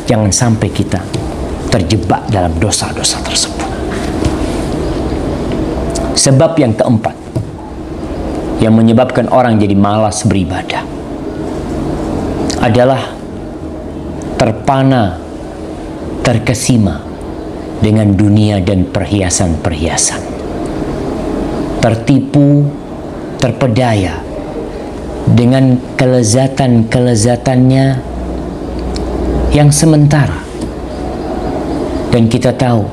jangan sampai kita terjebak dalam dosa-dosa tersebut. Sebab yang keempat yang menyebabkan orang jadi malas beribadah adalah terpana, terkesima dengan dunia dan perhiasan-perhiasan, tertipu, terpedaya dengan kelezatan-kelezatannya yang sementara, Dan kita tahu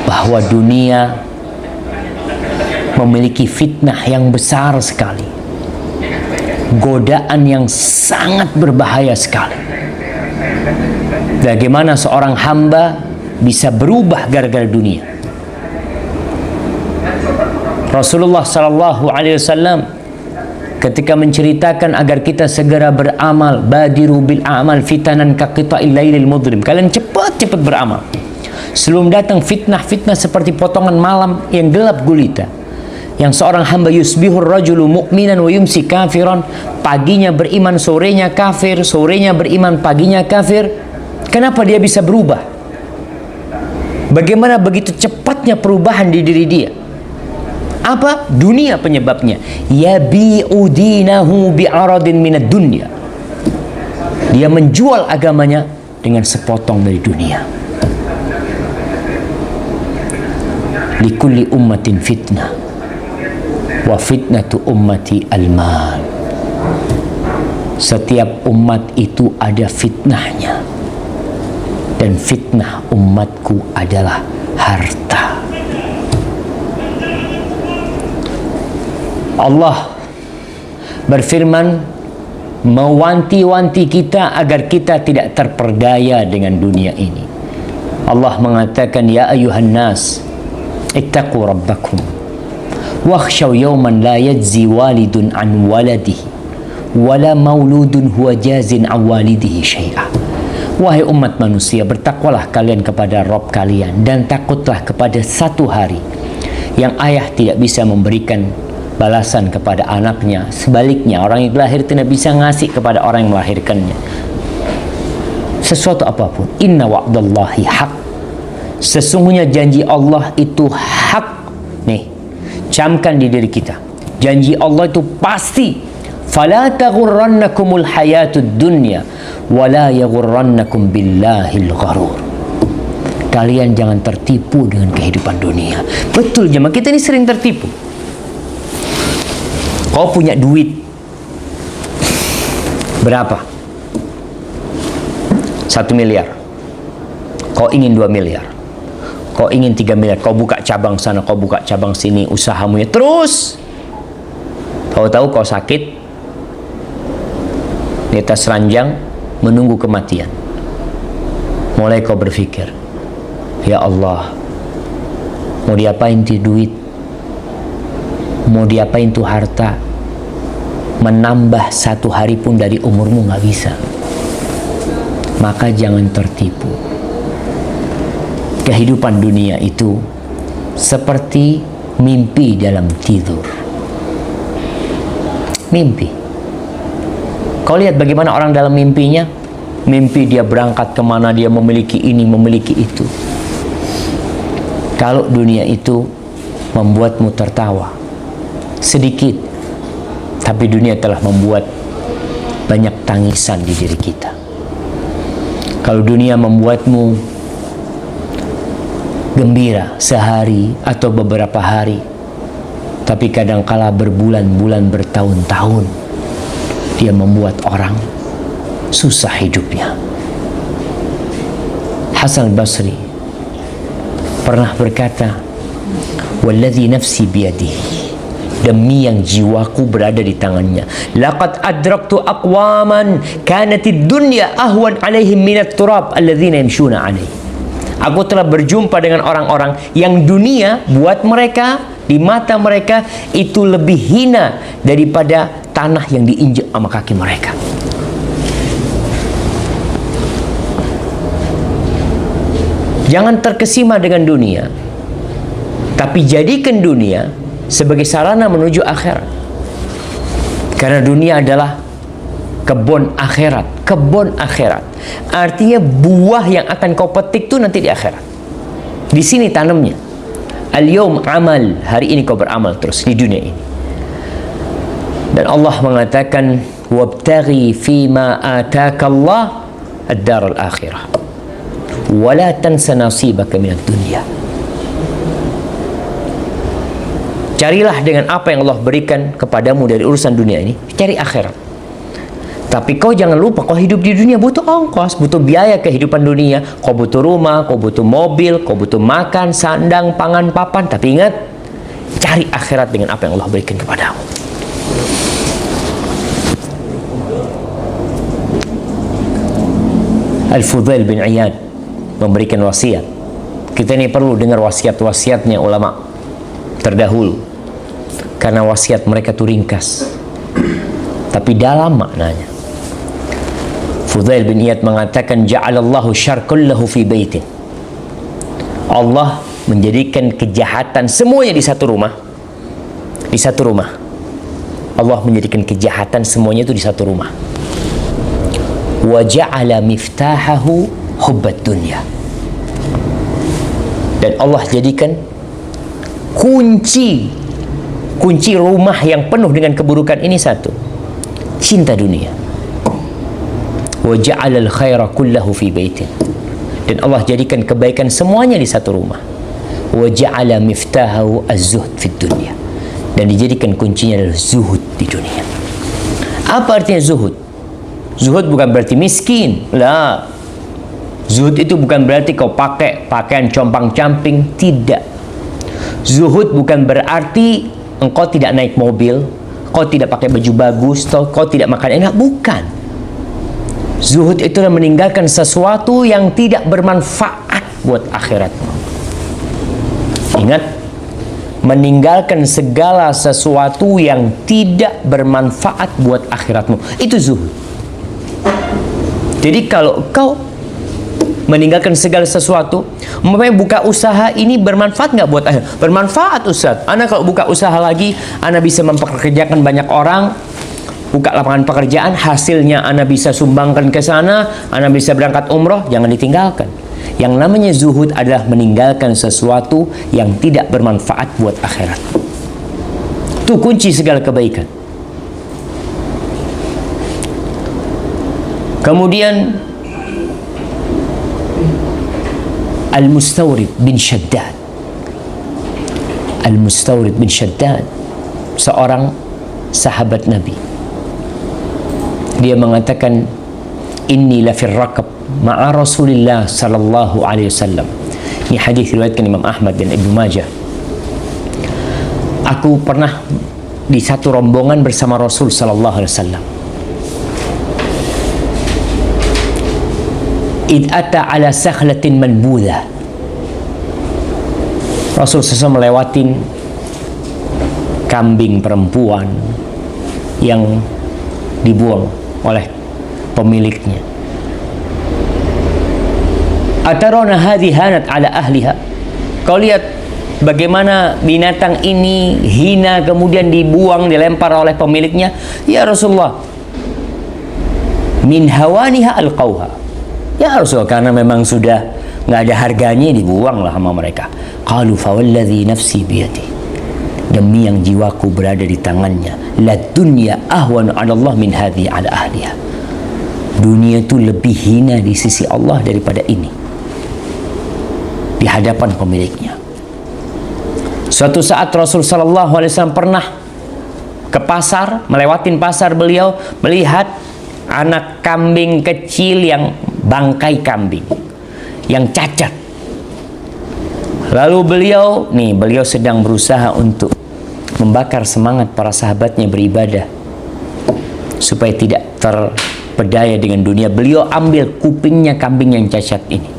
bahwa dunia memiliki fitnah yang besar sekali, godaan yang sangat berbahaya sekali. Bagaimana seorang hamba bisa berubah gara-gara dunia? Rasulullah sallallahu alaihi wasallam ketika menceritakan agar kita segera beramal, badiru bil a'mal fitanan ka qita'il lailil mudlim, kalian cepat-cepat beramal sebelum datang fitnah-fitnah seperti potongan malam yang gelap gulita, yang seorang hamba yusbihur rajulu mu'minan wa yumsi kafiran, paginya beriman, sorenya kafir, sorenya beriman, paginya kafir. Kenapa dia bisa berubah? Bagaimana begitu cepatnya perubahan di diri dia? Apa? Dunia penyebabnya. Yabi'u dinahu bi'aradin minad dunya. Dia menjual agamanya dengan sepotong dari dunia. Likulli ummatin fitnah wa fitnatu ummati al-mal. Setiap umat itu ada fitnahnya, dan fitnah umatku adalah harta. Allah berfirman mewanti-wanti kita agar kita tidak terperdaya dengan dunia ini. Allah mengatakan, ya ayuhan nas ittaqu rabbakum wakhshaw yawman la yajzi walidun an waladihi wala mauludun huwa jazin an walidihi syai'a. Wahai umat manusia, bertakwalah kalian kepada Rabb kalian, dan takutlah kepada satu hari yang ayah tidak bisa memberikan balasan kepada anaknya, sebaliknya orang yang lahir tidak bisa ngasih kepada orang yang melahirkannya sesuatu apapun. Inna wa'dallahi haq, sesungguhnya janji Allah itu hak. Nih, camkan di diri kita, janji Allah itu pasti. Fala taghurrannakumul hayatud dunya wala yaghurrannakum billahil gharur. Kalian jangan tertipu dengan kehidupan dunia. Betul, jemaah, kita ini sering tertipu. Kau punya duit berapa? 1 miliar. Kau ingin 2 miliar. Kau ingin 3 miliar. Kau buka cabang sana, kau buka cabang sini, usahamu ya terus. Tahu-tahu kau sakit di atas ranjang menunggu kematian. Mulai kau berpikir, ya Allah, mau diapain tuh duit? Mau diapain tuh harta? Menambah 1 hari pun dari umurmu nggak bisa. Maka jangan tertipu. Kehidupan dunia itu seperti mimpi dalam tidur. Mimpi. Kau lihat bagaimana orang dalam mimpinya? Mimpi dia berangkat kemana, dia memiliki ini, memiliki itu. Kalau dunia itu membuatmu tertawa sedikit, tapi dunia telah membuat banyak tangisan di diri kita. Kalau dunia membuatmu gembira sehari atau beberapa hari, tapi kadangkala berbulan-bulan, bertahun-tahun, dia membuat orang susah hidupnya. Hasan Basri pernah berkata, walladzi nafsi biyadihi, demi yang jiwaku berada di tangannya, laqad adraktu aqwaman kanatid dunya ahwan alaihim minat turab alladzina yamshuna alaihi. Aku telah berjumpa dengan orang-orang yang dunia buat mereka, di mata mereka itu lebih hina daripada tanah yang diinjak sama kaki mereka. Jangan terkesima dengan dunia, tapi jadikan dunia sebagai sarana menuju akhirat. Karena dunia adalah kebun akhirat. Kebun akhirat artinya buah yang akan kau petik tuh nanti di akhirat. Di sini tanamnya. Al-yawm amal, hari ini kau beramal terus di dunia ini. Dan Allah mengatakan, wabtaghi fima ataka Allah ad-dar al-akhirah wa la tansa nasibaka minad dunya. Carilah dengan apa yang Allah berikan kepadamu dari urusan dunia ini, cari akhirat. Tapi kau jangan lupa, kau hidup di dunia butuh ongkos, butuh biaya kehidupan dunia. Kau butuh rumah, kau butuh mobil, kau butuh makan, sandang, pangan, papan. Tapi ingat, cari akhirat dengan apa yang Allah berikan kepadamu. Al-Fudail bin Iyad memberikan wasiat. Kita ini perlu dengar wasiat-wasiatnya ulama terdahulu, karena wasiat mereka itu ringkas tapi dalam maknanya. Fudail bin Iyad mengatakan, ja'alallahu syarr kullahu fi baitin. Allah menjadikan kejahatan semuanya di satu rumah. Di satu rumah. Allah menjadikan kejahatan semuanya itu di satu rumah. Wa ja'ala miftahahu hubbad dunya. Dan Allah jadikan kunci rumah yang penuh dengan keburukan ini satu: cinta dunia. Wa ja'ala al-khaira kullahu fi baitin. Dan Allah jadikan kebaikan semuanya di satu rumah. Wa ja'ala miftahahu az-zuhd fid dunya. Dan dijadikan kuncinya adalah zuhud di dunia. Apa artinya zuhud? Zuhud bukan berarti miskin. Lah. Zuhud itu bukan berarti kau pakai pakaian compang-camping. Tidak. Zuhud bukan berarti engkau tidak naik mobil, kau tidak pakai baju bagus, atau kau tidak makan enak. Bukan. Zuhud itu adalah meninggalkan sesuatu yang tidak bermanfaat buat akhiratmu. Ingat, meninggalkan segala sesuatu yang tidak bermanfaat buat akhiratmu. Itu zuhud. Jadi kalau kau meninggalkan segala sesuatu, umpamanya buka usaha ini bermanfaat nggak buat akhirat? Bermanfaat, Ustaz. Ana kalau buka usaha lagi, ana bisa mempekerjakan banyak orang, buka lapangan pekerjaan, hasilnya Anda bisa sumbangkan ke sana, Anda bisa berangkat umroh. Jangan ditinggalkan. Yang namanya zuhud adalah meninggalkan sesuatu yang tidak bermanfaat buat akhirat. Itu kunci segala kebaikan. Kemudian Al-Mustawrid bin Shaddad. Al-Mustawrid bin Shaddad, seorang sahabat Nabi. Dia mengatakan, inni lafir rakab ma'a Rasulillah sallallahu alaihi wasallam. Ini hadis riwayatkan Imam Ahmad dan Ibnu Majah. Aku pernah di satu rombongan bersama Rasul sallallahu alaihi wasallam. Id ata ala sakhlatin manbudha. Rasul SAW melewatin kambing perempuan yang dibuang oleh pemiliknya. Atarona hadhi hanat ala ahliha. Kau lihat bagaimana binatang ini hina kemudian dibuang, dilempar oleh pemiliknya. Ya Rasulullah, min hawaniha alqauha. Ya Rasulullah, karena memang sudah nggak ada harganya, dibuang lah sama mereka. Qalu fawalladhi nafsi biyadi. Demi yang jiwaku berada di tangannya, la dunya ahwanu 'ala Allah min hadhi 'ala ahliha. Dunia itu lebih hina di sisi Allah daripada ini di hadapan pemiliknya. Suatu saat Rasul sallallahu alaihi wasallam pernah ke pasar, melewatin pasar, beliau melihat anak kambing kecil yang bangkai kambing yang cacat. Lalu beliau sedang berusaha untuk membakar semangat para sahabatnya beribadah supaya tidak terpedaya dengan dunia. Beliau ambil kupingnya kambing yang cacat ini.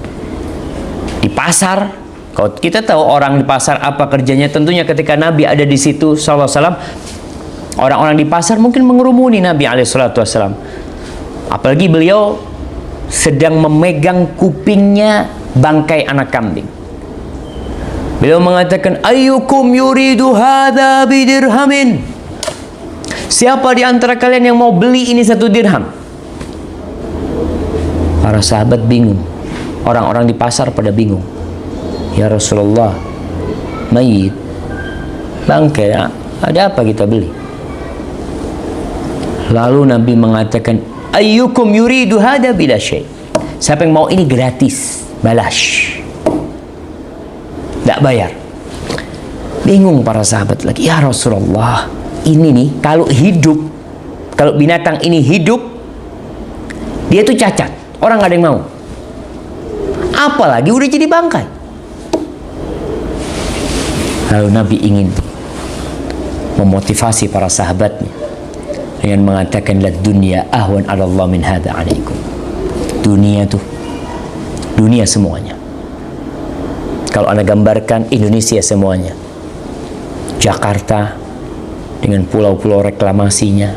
Di pasar, kalau kita tahu orang di pasar apa kerjanya, tentunya ketika Nabi ada di situ sallallahu alaihi wasallam, orang-orang di pasar mungkin mengerumuni Nabi alaihi wasallam. Apalagi beliau sedang memegang kupingnya bangkai anak kambing. Beliau mengatakan, ayyukum yuridu hadha bidirhamin. Siapa di antara kalian yang mau beli ini 1 dirham? Para sahabat bingung. Orang-orang di pasar pada bingung. Ya Rasulullah, mayit, bangkai, ada apa kita beli? Lalu Nabi mengatakan, ayyukum yuridu hadha bila syai. Siapa yang mau ini gratis, balash, tidak bayar. Bingung para sahabat lagi. Ya Rasulullah, ini nih kalau hidup, kalau binatang ini hidup, Dia tuh cacat, orang gak ada yang mau. Apalagi udah jadi bangkai. Lalu Nabi ingin memotivasi para sahabatnya dengan mengatakan, la dunya ahwan 'ala Allah min hadza 'alaikum. Dunia tuh, dunia semuanya. Kalau Anda gambarkan Indonesia semuanya, Jakarta dengan pulau-pulau reklamasinya,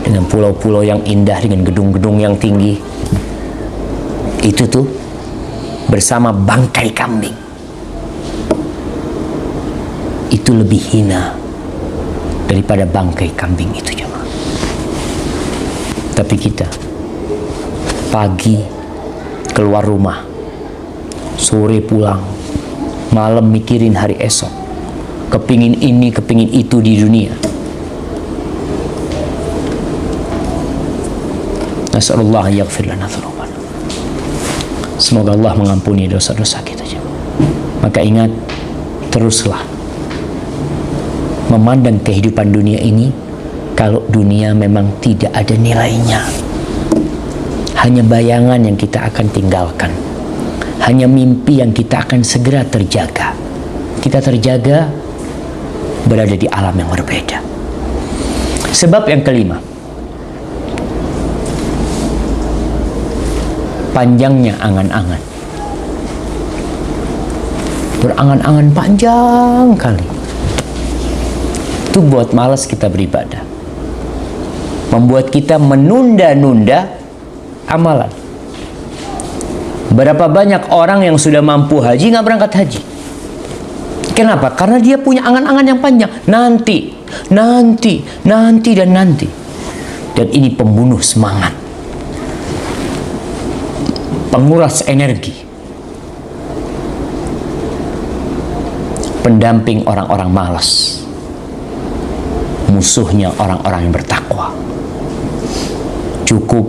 dengan pulau-pulau yang indah, dengan gedung-gedung yang tinggi, itu tuh bersama bangkai kambing, itu lebih hina daripada bangkai kambing itu, jemaah. Tapi kita pagi keluar rumah, sore pulang, malam mikirin hari esok, kepingin ini, kepingin itu di dunia. Nasallallahu yaghfir lana dzunubana. Semoga Allah mengampuni dosa-dosa kita. Maka ingat, teruslah memandang kehidupan dunia ini kalau dunia memang tidak ada nilainya. Hanya bayangan yang kita akan tinggalkan, hanya mimpi yang kita akan segera terjaga. Kita terjaga berada di alam yang berbeda. Sebab yang kelima, panjangnya angan-angan. Berangan-angan panjang kali. Itu buat malas kita beribadah, membuat kita menunda-nunda amalan. Berapa banyak orang yang sudah mampu haji nggak berangkat haji? Kenapa? Karena dia punya angan-angan yang panjang. Nanti, dan nanti. Dan ini pembunuh semangat, penguras energi, pendamping orang-orang malas, musuhnya orang-orang yang bertakwa. Cukup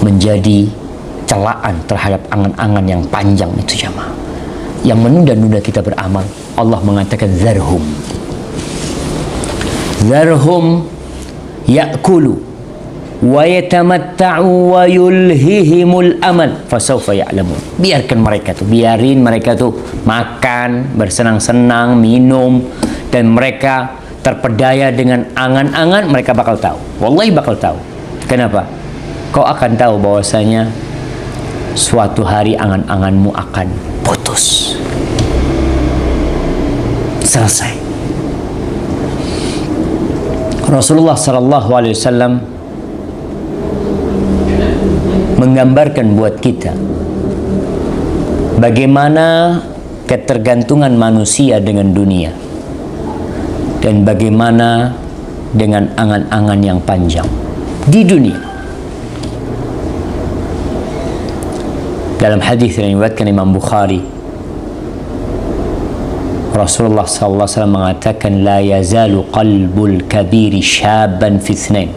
menjadi celaan terhadap angan-angan yang panjang itu, jamaah, yang menunda-nunda kita beramal. Allah mengatakan, zarhum ya'kulu wa yatamatta'u wa yulhihimul amal fasawfa ya'lamun. Biarin mereka tuh makan, bersenang-senang, minum, dan mereka terpedaya dengan angan-angan. Mereka bakal tahu, wallahi bakal tahu. Kenapa? Kau akan tahu bahwasanya suatu hari angan-anganmu akan putus, selesai. Rasulullah sallallahu alaihi wasallam menggambarkan buat kita bagaimana ketergantungan manusia dengan dunia dan bagaimana dengan angan-angan yang panjang di dunia. Dalam hadis yang diriwayatkan Imam Bukhari, Rasulullah sallallahu alaihi wasallam mengatakan, la yazalu qalbul kabiri syaban fi itsnain.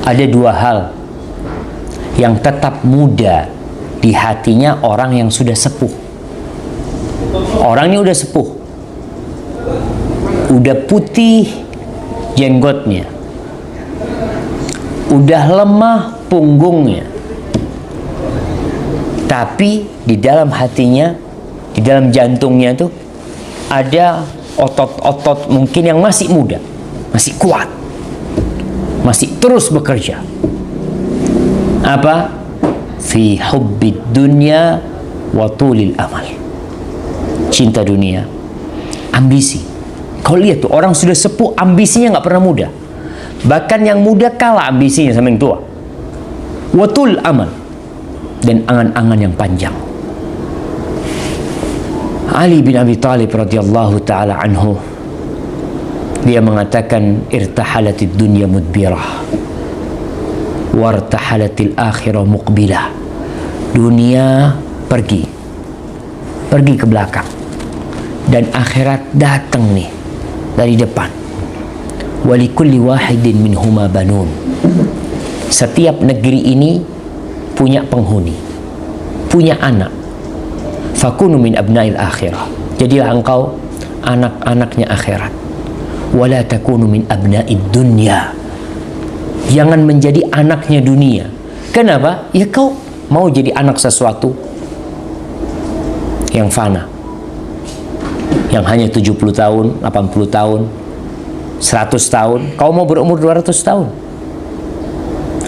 Ada dua hal yang tetap muda di hatinya orang yang sudah sepuh. Orangnya udah sepuh, udah putih jenggotnya, udah lemah punggungnya, tapi di dalam hatinya, di dalam jantungnya tuh ada otot-otot mungkin yang masih muda, masih kuat, masih terus bekerja. Apa? Fi hubbid dunya wa tulil amal. Cinta dunia, ambisi. Kau lihat tuh, orang sudah sepuh ambisinya nggak pernah muda. Bahkan yang muda kalah ambisinya sama yang tua. Wa tul amal, dan angan-angan yang panjang. Ali bin Abi Thalib radhiyallahu taala anhu, dia mengatakan, irtahalatid dunya mudbirah wartahalatil akhirah muqbilah. Dunia pergi ke belakang, dan akhirat datang nih dari depan. Walikulli wahidin minhuma banun. Setiap negeri ini punya penghuni, punya anak. Fakunu min abnail akhirah. Jadilah engkau anak-anaknya akhirat. Wala takunu min abnaid dunya. Jangan menjadi anaknya dunia. Kenapa? Ya kau mau jadi anak sesuatu yang fana, yang hanya 70 tahun, 80 tahun, 100 tahun. Kau mau berumur 200 tahun.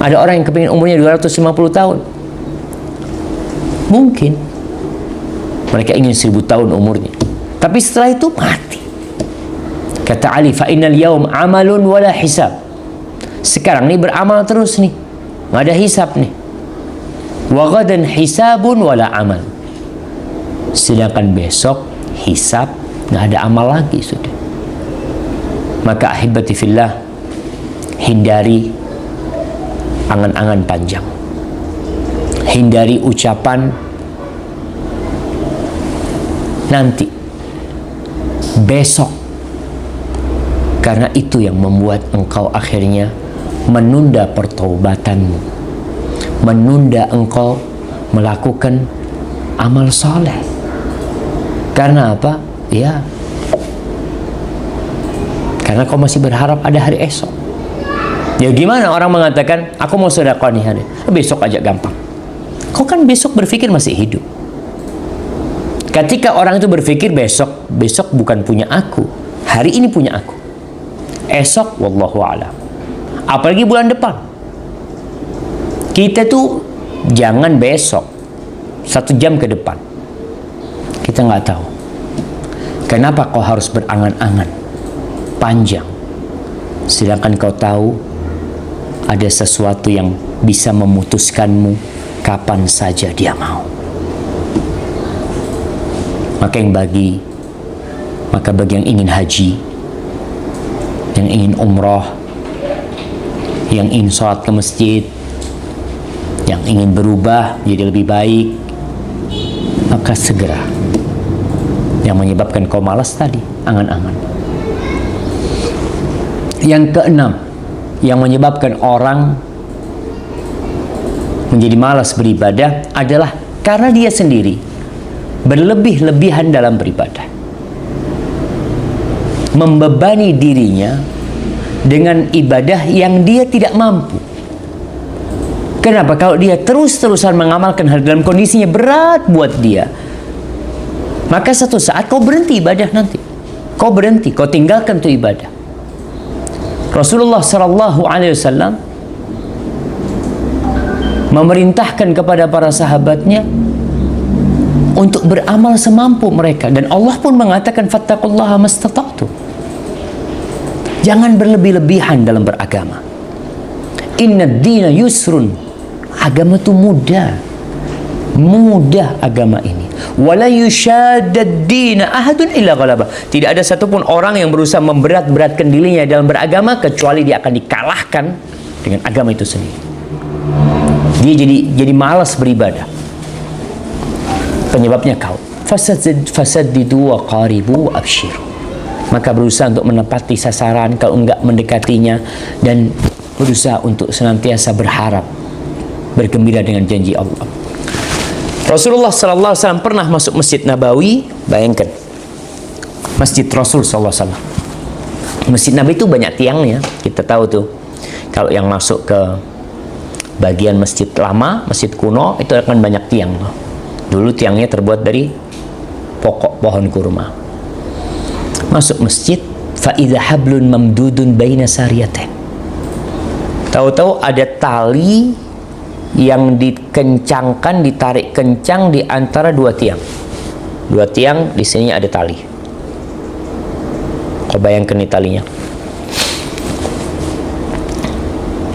Ada orang yang kepingin umurnya 250 tahun. Mungkin mereka ingin 1000 tahun umurnya, tapi setelah itu mati. Kata Ali, fa innal yawm amalun wala hisab. Sekarang nih beramal terus nih, nggak ada hisab nih. Wa ghadan hisabun wala amal. Sedangkan besok hisab, nggak ada amal lagi sudah. Maka ahibati fillah, hindari angan-angan panjang, hindari ucapan nanti, besok, karena itu yang membuat engkau akhirnya menunda pertaubatanmu, menunda engkau melakukan amal soleh. Karena apa? Ya, karena kau masih berharap ada hari esok. Ya gimana orang mengatakan, aku mau sedekah nih hari, besok aja gampang. Kau kan besok berpikir masih hidup. Ketika orang itu berpikir besok, besok bukan punya aku, hari ini punya aku. Esok, wallahu a'lam. Apalagi bulan depan. Kita tuh jangan besok, 1 jam ke depan. Kita nggak tahu. Kenapa kau harus berangan-angan panjang, sedangkan kau tahu ada sesuatu yang bisa memutuskanmu kapan saja dia mau. Maka bagi yang ingin haji, yang ingin umroh, yang ingin sholat ke masjid, yang ingin berubah jadi lebih baik, maka segera. Yang menyebabkan kau malas tadi, angan-angan. Yang keenam, yang menyebabkan orang menjadi malas beribadah adalah karena dia sendiri berlebih-lebihan dalam beribadah, membebani dirinya dengan ibadah yang dia tidak mampu. Kenapa? Kalau dia terus-terusan mengamalkan hal dalam kondisinya berat buat dia, maka satu saat kau berhenti ibadah nanti. Kau berhenti, kau tinggalkan tuh ibadah. Rasulullah sallallahu alaihi wasallam memerintahkan kepada para sahabatnya untuk beramal semampu mereka, dan Allah pun mengatakan fattaqullaha mastata'tu. Jangan berlebih-lebihan dalam beragama. Inna ad-dina yusrun. Agama itu mudah. Mudah agama ini. Wala yushaddad dina ahadun illa ghalaba. Tidak ada satupun orang yang berusaha memberat-beratkan dirinya dalam beragama kecuali dia akan dikalahkan dengan agama itu sendiri. Dia jadi malas beribadah. Penyebabnya kau. Fasaddidu wa qaribu wa abshiru. Maka berusaha untuk menepati sasaran, kalau enggak mendekatinya, dan berusaha untuk senantiasa berharap, bergembira dengan janji Allah. Rasulullah sallallahu alaihi wasallam pernah masuk Masjid Nabawi. Bayangkan, Masjid Rasul sallallahu alaihi wasallam. Masjid Nabawi itu banyak tiangnya. Kita tahu tuh, kalau yang masuk ke bagian masjid lama, masjid kuno, itu akan banyak tiang. Dulu tiangnya terbuat dari pokok pohon kurma. Masuk masjid, fa idza hablun mamdudun baina sariyatain. Tahu-tahu ada tali yang dikencangkan, ditarik kencang di antara dua tiang. Dua tiang, di sini ada tali. Kau bayangkan nih talinya.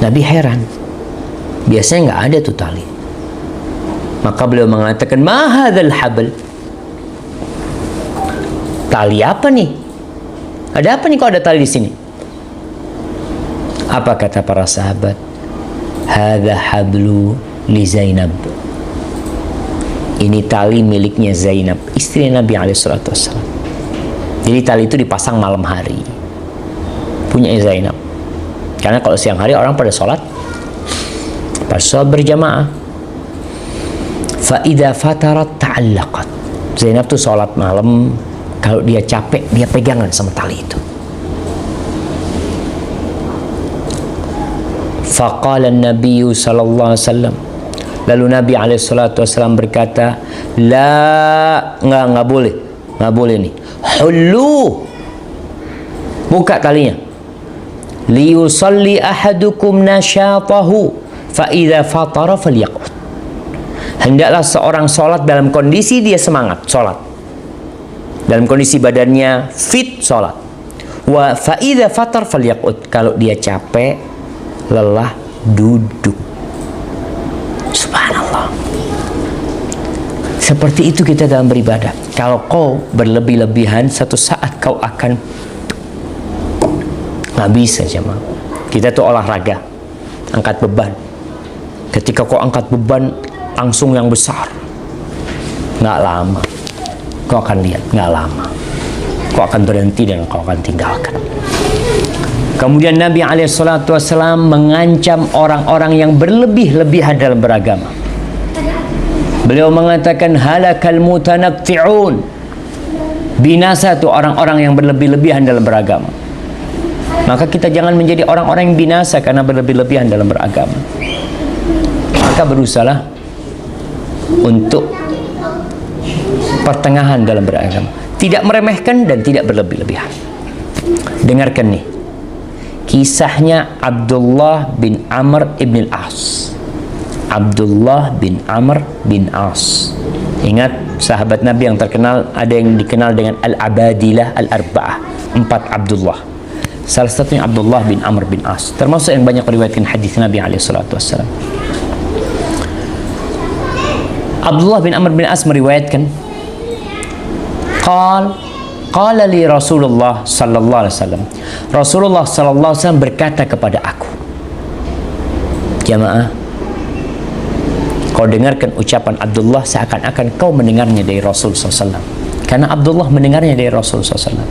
Nabi heran. Biasanya nggak ada tuh tali. Maka beliau mengatakan, ma hadzal habl? Tali apa nih? Ada apa nih kok ada tali di sini? Apa kata para sahabat? Hadza hablu li Zainab. Ini tali miliknya Zainab, istri Nabi SAW. Jadi tali itu dipasang malam hari, punya Zainab. Karena kalau siang hari orang pada sholat, berjamaah. Fa idza fatarat ta'allaqat. Zainab tuh sholat malam, kalau dia capek dia pegangan sama tali itu. Faqala Nabi sallallahu alaihi wasallam, lalu Nabi alaihi salatu wasallam berkata, la, enggak boleh nih. Hullu, buka talinya. Liyusalli ahadukum nasyatahu fa idza fatara falyaqut. Hendaklah seorang sholat dalam kondisi dia semangat sholat, dalam kondisi badannya fit sholat. Wa fa idza fatar falyaqut, kalau dia capek lelah duduk. Subhanallah. Seperti itu kita dalam beribadah. Kalau kau berlebih-lebihan, satu saat kau akan nggak bisa jemaah. Kita tuh olahraga, angkat beban. Ketika kau angkat beban langsung yang besar, nggak lama kau akan lihat, nggak lama kau akan berhenti dan kau akan tinggalkan. Kemudian Nabi SAW mengancam orang-orang yang berlebih-lebihan dalam beragama. Beliau mengatakan, halakal mutanatti'un, binasa tuh orang-orang yang berlebih-lebihan dalam beragama. Maka kita jangan menjadi orang-orang yang binasa karena berlebih-lebihan dalam beragama. Maka berusahalah untuk pertengahan dalam beragama, tidak meremehkan dan tidak berlebih-lebihan. Dengarkan nih kisahnya Abdullah bin Amr ibn al-As. Abdullah bin Amr bin As. Ingat sahabat Nabi yang terkenal, ada yang dikenal dengan Al-Abadilah Al-Arba'ah, 4 Abdullah. Salah satunya Abdullah bin Amr bin As, termasuk yang banyak meriwayatkan hadis Nabi SAW. Abdullah bin Amr bin As meriwayatkan, qala li Rasulullah sallallahu alaihi wasallam. Rasulullah sallallahu alaihi wasallam berkata kepada aku. Jamaah, kau dengarkan ucapan Abdullah seakan-akan kau mendengarnya dari Rasul sallallahu alaihi wasallam, karena Abdullah mendengarnya dari Rasul sallallahu alaihi wasallam.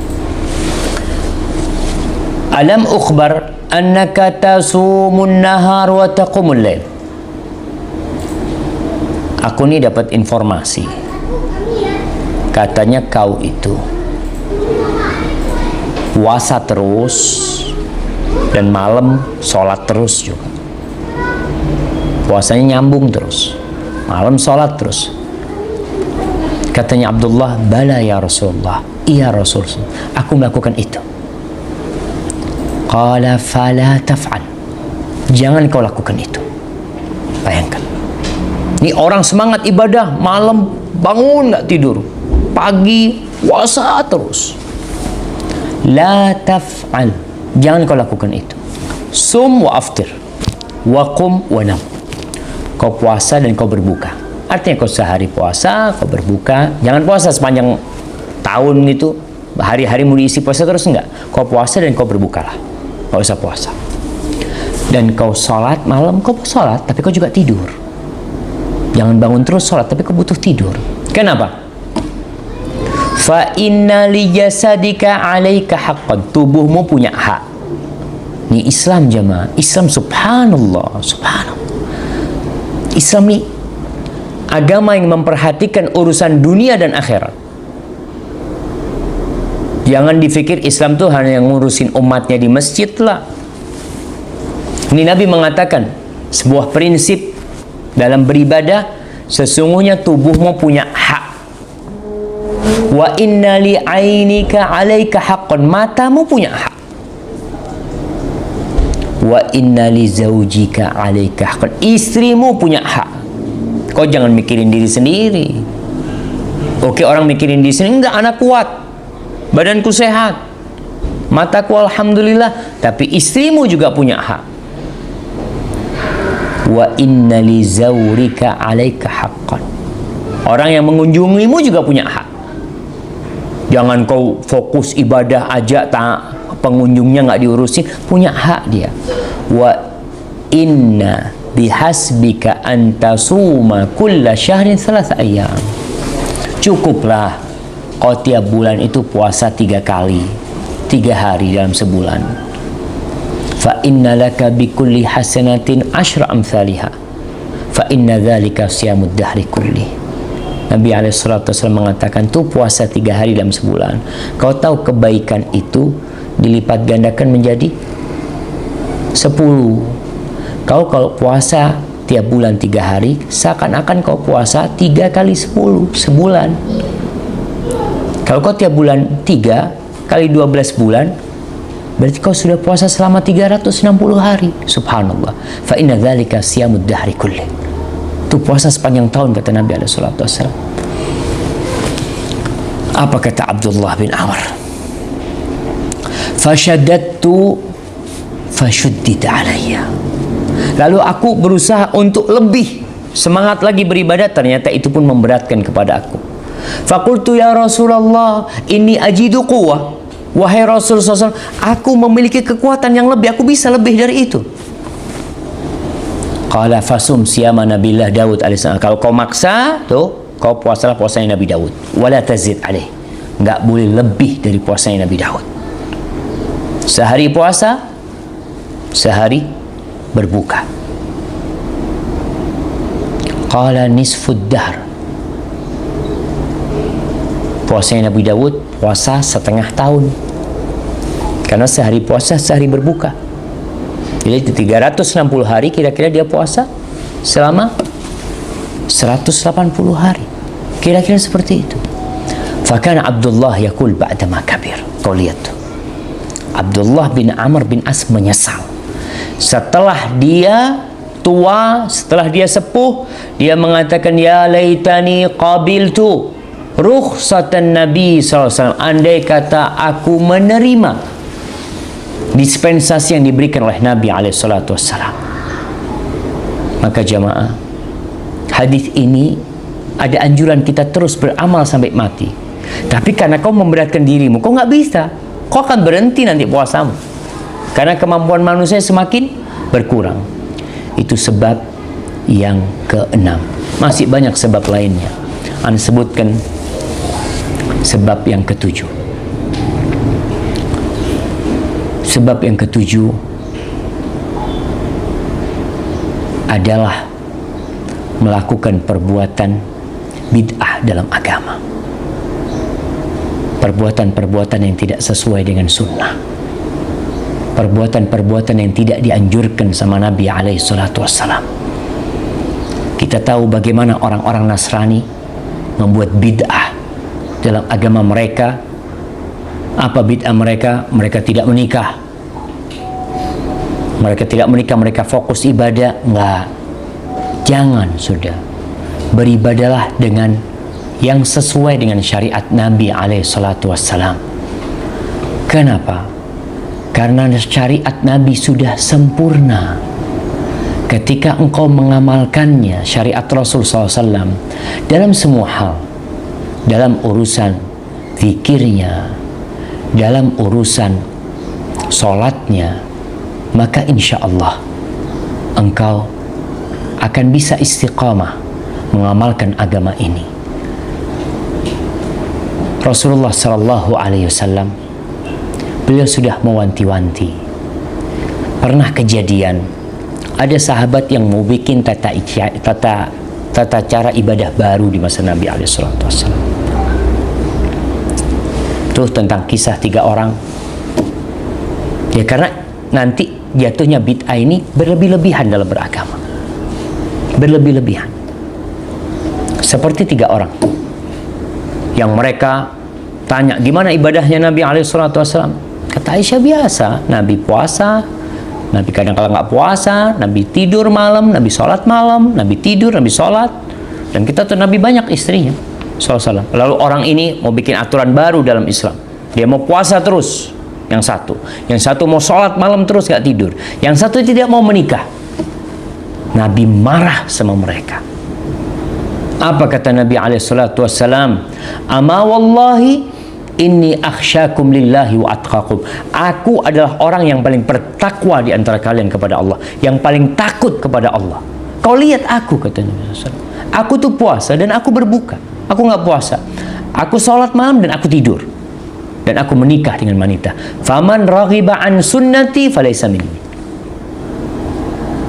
Alam ukhbar annaka tasumun nahar wa taqumul lail. Aku ini dapat informasi, katanya kau itu puasa terus dan malam sholat terus juga. Puasanya nyambung terus, malam sholat terus. Katanya Abdullah, bala ya Rasulullah, iya Rasulullah, aku melakukan itu. Qala fala taf'al, jangan kau lakukan itu. Bayangkan, ini orang semangat ibadah, malam bangun nggak tidur, pagi puasa terus. La taf'al, jangan kau lakukan itu. Sum wa aftir wa qum wa nam, kau puasa dan kau berbuka. Artinya kau sehari puasa, kau berbuka. Jangan puasa sepanjang tahun gitu, hari-hari mau diisi puasa terus, enggak. Kau puasa dan kau berbukalah, kau usah puasa. Dan kau sholat malam, kau sholat tapi kau juga tidur. Jangan bangun terus sholat tapi kau butuh tidur. Kenapa? Fa inna li jasadika 'alaika haqqan, tubuhmu punya hak. Ini Islam jemaah, Islam subhanallah, subhanallah. Islam ini agama yang memperhatikan urusan dunia dan akhirat. Jangan dipikir Islam tuh hanya yang ngurusin umatnya di masjid lah. Ini Nabi mengatakan sebuah prinsip dalam beribadah, sesungguhnya tubuhmu punya hak. Wa inna li ainika 'alaika haqqan, matamu punya hak. Wa inna li zaujika 'alaika haqqan, istrimu punya hak. Kau jangan mikirin diri sendiri. Oke, orang mikirin diri sendiri, enggak, anak kuat, badanku sehat, mataku alhamdulillah, tapi istrimu juga punya hak. Wa inna li zaurika 'alaika haqqan, orang yang mengunjungimu juga punya hak. Jangan kau fokus ibadah aja, tak pengunjungnya nggak diurusin, punya hak dia. Wa inna bihasbika antasuma kulla syahrin 3 ayyam, cukuplah kau tiap bulan itu puasa 3 kali, 3 hari dalam sebulan. Fa inna laka bikulli hasanatin 10 amsalha, fa inna dzalika siyamud dahri kulli. Nabi SAW mengatakan, tuh puasa 3 hari dalam sebulan, kau tahu kebaikan itu dilipat gandakan menjadi 10. Kalau puasa tiap bulan 3 hari, seakan-akan kau puasa 3 kali 10 sebulan. Kalau kau tiap bulan 3 kali 12 bulan, berarti kau sudah puasa selama 360 hari. Subhanallah. Fa inna dzalika siyamud dahri kulli. Itu puasa sepanjang tahun, kata Nabi alaihi salatu wasallam. Apa kata Abdullah bin Amr? Fashaddadtu fashuddid alayya. Lalu aku berusaha untuk lebih semangat lagi beribadah, ternyata itu pun memberatkan kepada aku. Faqultu ya Rasulullah, inni ajidu quwwah. Wahai Rasul SAW, aku memiliki kekuatan yang lebih, aku bisa lebih dari itu. Qala fasum siyama nabilah Daud alaihissalam. Kalau kau maksa, tuh, kau puasalah puasanya Nabi Daud. Wala tazid alaih. Enggak boleh lebih dari puasanya Nabi Daud. Sehari puasa, sehari berbuka. Qala nisfud dahr. Puasanya Nabi Daud puasa setengah tahun, karena sehari puasa sehari berbuka. Jadi 360 hari kira-kira dia puasa selama 180 hari, kira-kira seperti itu. Fakana Abdullah yaqul ba'dama kabir. Kau lihat tuh, Abdullah bin Amr bin As menyesal setelah dia tua, setelah dia sepuh, dia mengatakan, ya laitani qabiltu rukhsatan Nabi SAW. Andai kata aku menerima dispensasi yang diberikan oleh Nabi SAW. Maka jamaah, hadis ini ada anjuran kita terus beramal sampai mati. Tapi karena kau memberatkan dirimu, kau nggak bisa, kau akan berhenti nanti puasamu, karena kemampuan manusia semakin berkurang. Itu sebab yang keenam. Masih banyak sebab lainnya. Anda sebutkan sebab yang ketujuh. Sebab yang ketujuh adalah melakukan perbuatan bid'ah dalam agama. Perbuatan-perbuatan yang tidak sesuai dengan sunnah. Perbuatan-perbuatan yang tidak dianjurkan sama Nabi alaihi salatu wassalam. Kita tahu bagaimana orang-orang Nasrani membuat bid'ah dalam agama mereka. Apa bid'ah mereka? Mereka tidak menikah. Mereka tidak menikah, mereka fokus ibadah. Enggak. Jangan sudah. Beribadalah dengan yang sesuai dengan syariat Nabi alaihi salatu wassalam. Kenapa? Karena syariat Nabi sudah sempurna. Ketika engkau mengamalkannya, syariat Rasul SAW, dalam semua hal, dalam urusan zikirnya, dalam urusan sholatnya, maka insya Allah engkau akan bisa istiqamah mengamalkan agama ini. Rasulullah SAW, beliau sudah mewanti-wanti. Pernah kejadian ada sahabat yang mau bikin tata cara ibadah baru di masa Nabi SAW. Tuh tentang kisah 3 orang. Ya karena nanti jatuhnya bid'ah ini berlebih-lebihan dalam beragama. Berlebih-lebihan. Seperti 3 orang yang mereka tanya, gimana ibadahnya Nabi SAW? Kata Aisyah, biasa. Nabi puasa, Nabi kadang-kadang nggak puasa, Nabi tidur malam, Nabi sholat malam, Nabi tidur, Nabi sholat. Dan kita tuh Nabi banyak istrinya SAW. Lalu orang ini mau bikin aturan baru dalam Islam. Dia mau puasa terus, yang satu mau sholat malam terus nggak tidur, yang satu tidak mau menikah. Nabi marah sama mereka. Apa kata Nabi SAW? Ama wallahi inni akhsyakum lillahi wa atqakum. Aku adalah orang yang paling bertakwa di antara kalian kepada Allah, yang paling takut kepada Allah. Kau lihat aku, kata Nabi SAW. Aku tuh puasa dan aku berbuka. Aku nggak puasa. Aku sholat malam dan aku tidur. Dan aku menikah dengan wanita. Faman raghiba an sunnati falaysa minni.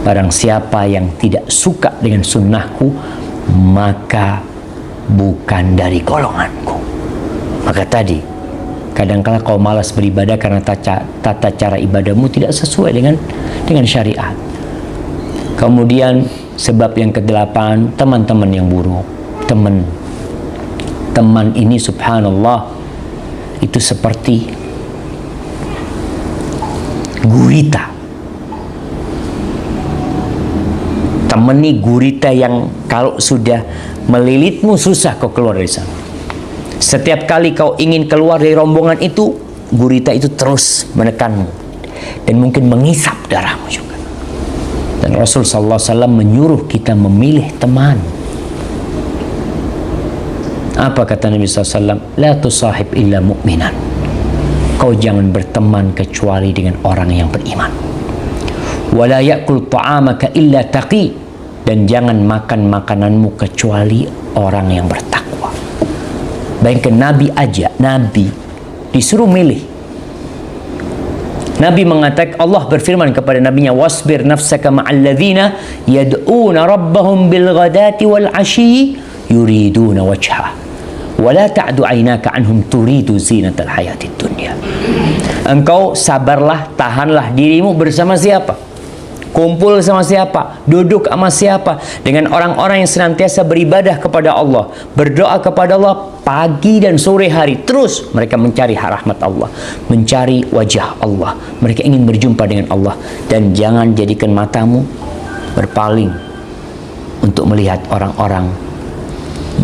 Barang siapa yang tidak suka dengan sunnahku, maka bukan dari golonganku. Maka tadi, kadang-kala kau malas beribadah karena tata cara ibadahmu tidak sesuai dengan syariat. Kemudian sebab yang ke-8, teman-teman yang buruk. Teman ini subhanallah itu seperti gurita. Teman ini gurita yang kalau sudah melilitmu susah kau keluar dari sana. Setiap kali kau ingin keluar dari rombongan itu, gurita itu terus menekanmu dan mungkin mengisap darahmu juga. Dan Rasul sallallahu alaihi wasallam menyuruh kita memilih teman. Apa kata Nabi SAW? La tusahib illa mu'minan. Kau jangan berteman kecuali dengan orang yang beriman. Wala ya'kul ta'amaka illa taqi. Dan jangan makan makananmu kecuali orang yang bertakwa. Bayangkan Nabi aja, Nabi disuruh milih. Nabi mengatakan, Allah berfirman kepada nabinya, wasbir nafsaka ma'al ladzina yad'una rabbahum bil ghadati wal 'ashyi yuriduna wajhah wala ta'du 'ainaka 'anhum turidu zinatal hayatid dunya. Engkau sabarlah, tahanlah dirimu bersama siapa? Kumpul sama siapa? Duduk sama siapa? Dengan orang-orang yang senantiasa beribadah kepada Allah, berdoa kepada Allah pagi dan sore hari. Terus mereka mencari rahmat Allah, mencari wajah Allah. Mereka ingin berjumpa dengan Allah. Dan jangan jadikan matamu berpaling untuk melihat orang-orang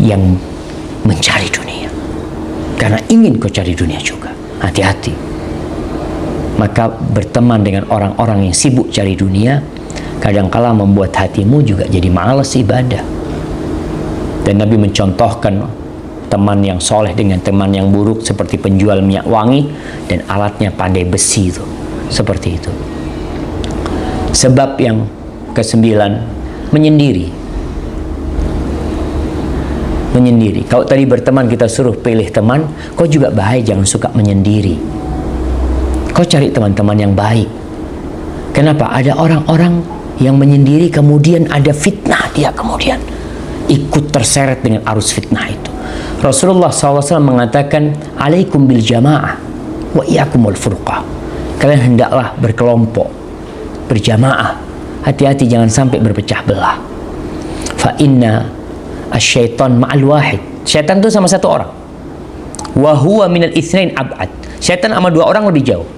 yang mencari dunia. Karena ingin kau cari dunia juga. Hati-hati. Maka berteman dengan orang-orang yang sibuk cari dunia kadangkala membuat hatimu juga jadi malas ibadah. Dan Nabi mencontohkan teman yang soleh dengan teman yang buruk seperti penjual minyak wangi dan alatnya pandai besi itu. Seperti itu. Sebab yang ke-9, menyendiri. Menyendiri. Kalau tadi berteman kita suruh pilih teman, kau juga bahaya jangan suka menyendiri. Kau cari teman-teman yang baik. Kenapa? Ada orang-orang yang menyendiri kemudian ada fitnah, dia kemudian ikut terseret dengan arus fitnah itu. Rasulullah SAW mengatakan, alaikum bil jamaah wa iyyakumul furqah. Kalian hendaklah berkelompok, berjamaah. Hati-hati jangan sampai berpecah belah. Fa inna asyaitan ma'al wahid. Syaitan itu sama satu orang. Wa huwa minal itsnain ab'ad. Syaitan sama 2 orang lebih jauh.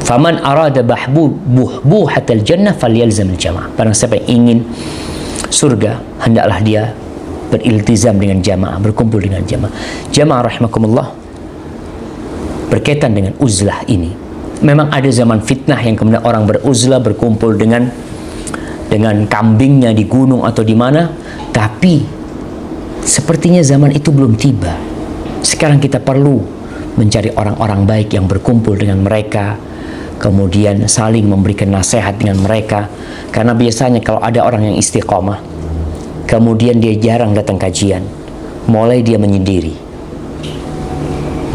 Faman arada buhbuhatal jannah falyalzamil jamaah. Barang siapa yang ingin surga, hendaklah dia beriltizam dengan jamaah, berkumpul dengan jamaah. Jamaah rahimakumullah, berkaitan dengan uzlah ini. Memang ada zaman fitnah yang kemudian orang beruzlah, berkumpul dengan kambingnya di gunung atau di mana, tapi sepertinya zaman itu belum tiba. Sekarang kita perlu mencari orang-orang baik yang berkumpul dengan mereka, kemudian saling memberikan nasihat dengan mereka. Karena biasanya kalau ada orang yang istiqomah, kemudian dia jarang datang kajian, mulai dia menyendiri,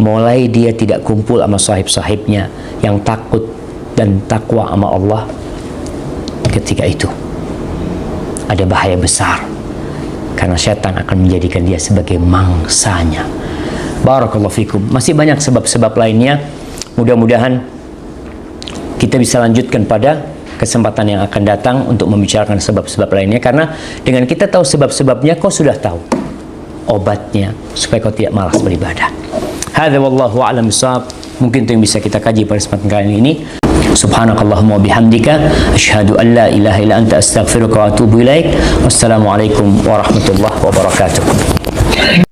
mulai dia tidak kumpul sama sahib-sahibnya yang takut dan takwa sama Allah. Ketika itu ada bahaya besar, karena syaitan akan menjadikan dia sebagai mangsanya. Barakallahu fikum. Masih banyak sebab-sebab lainnya. Mudah-mudahan kita bisa lanjutkan pada kesempatan yang akan datang untuk membicarakan sebab-sebab lainnya. Karena dengan kita tahu sebab-sebabnya, kau sudah tahu obatnya supaya kau tidak malas beribadah. Hadza wallahu a'lam bishawab. Mungkin itu yang bisa kita kaji pada kesempatan kali ini. Subhanakallahumma wa bihamdika asyhadu an la ilaha illa anta astaghfiruka wa atubu ilaik. Wassalamualaikum warahmatullahi wabarakatuh.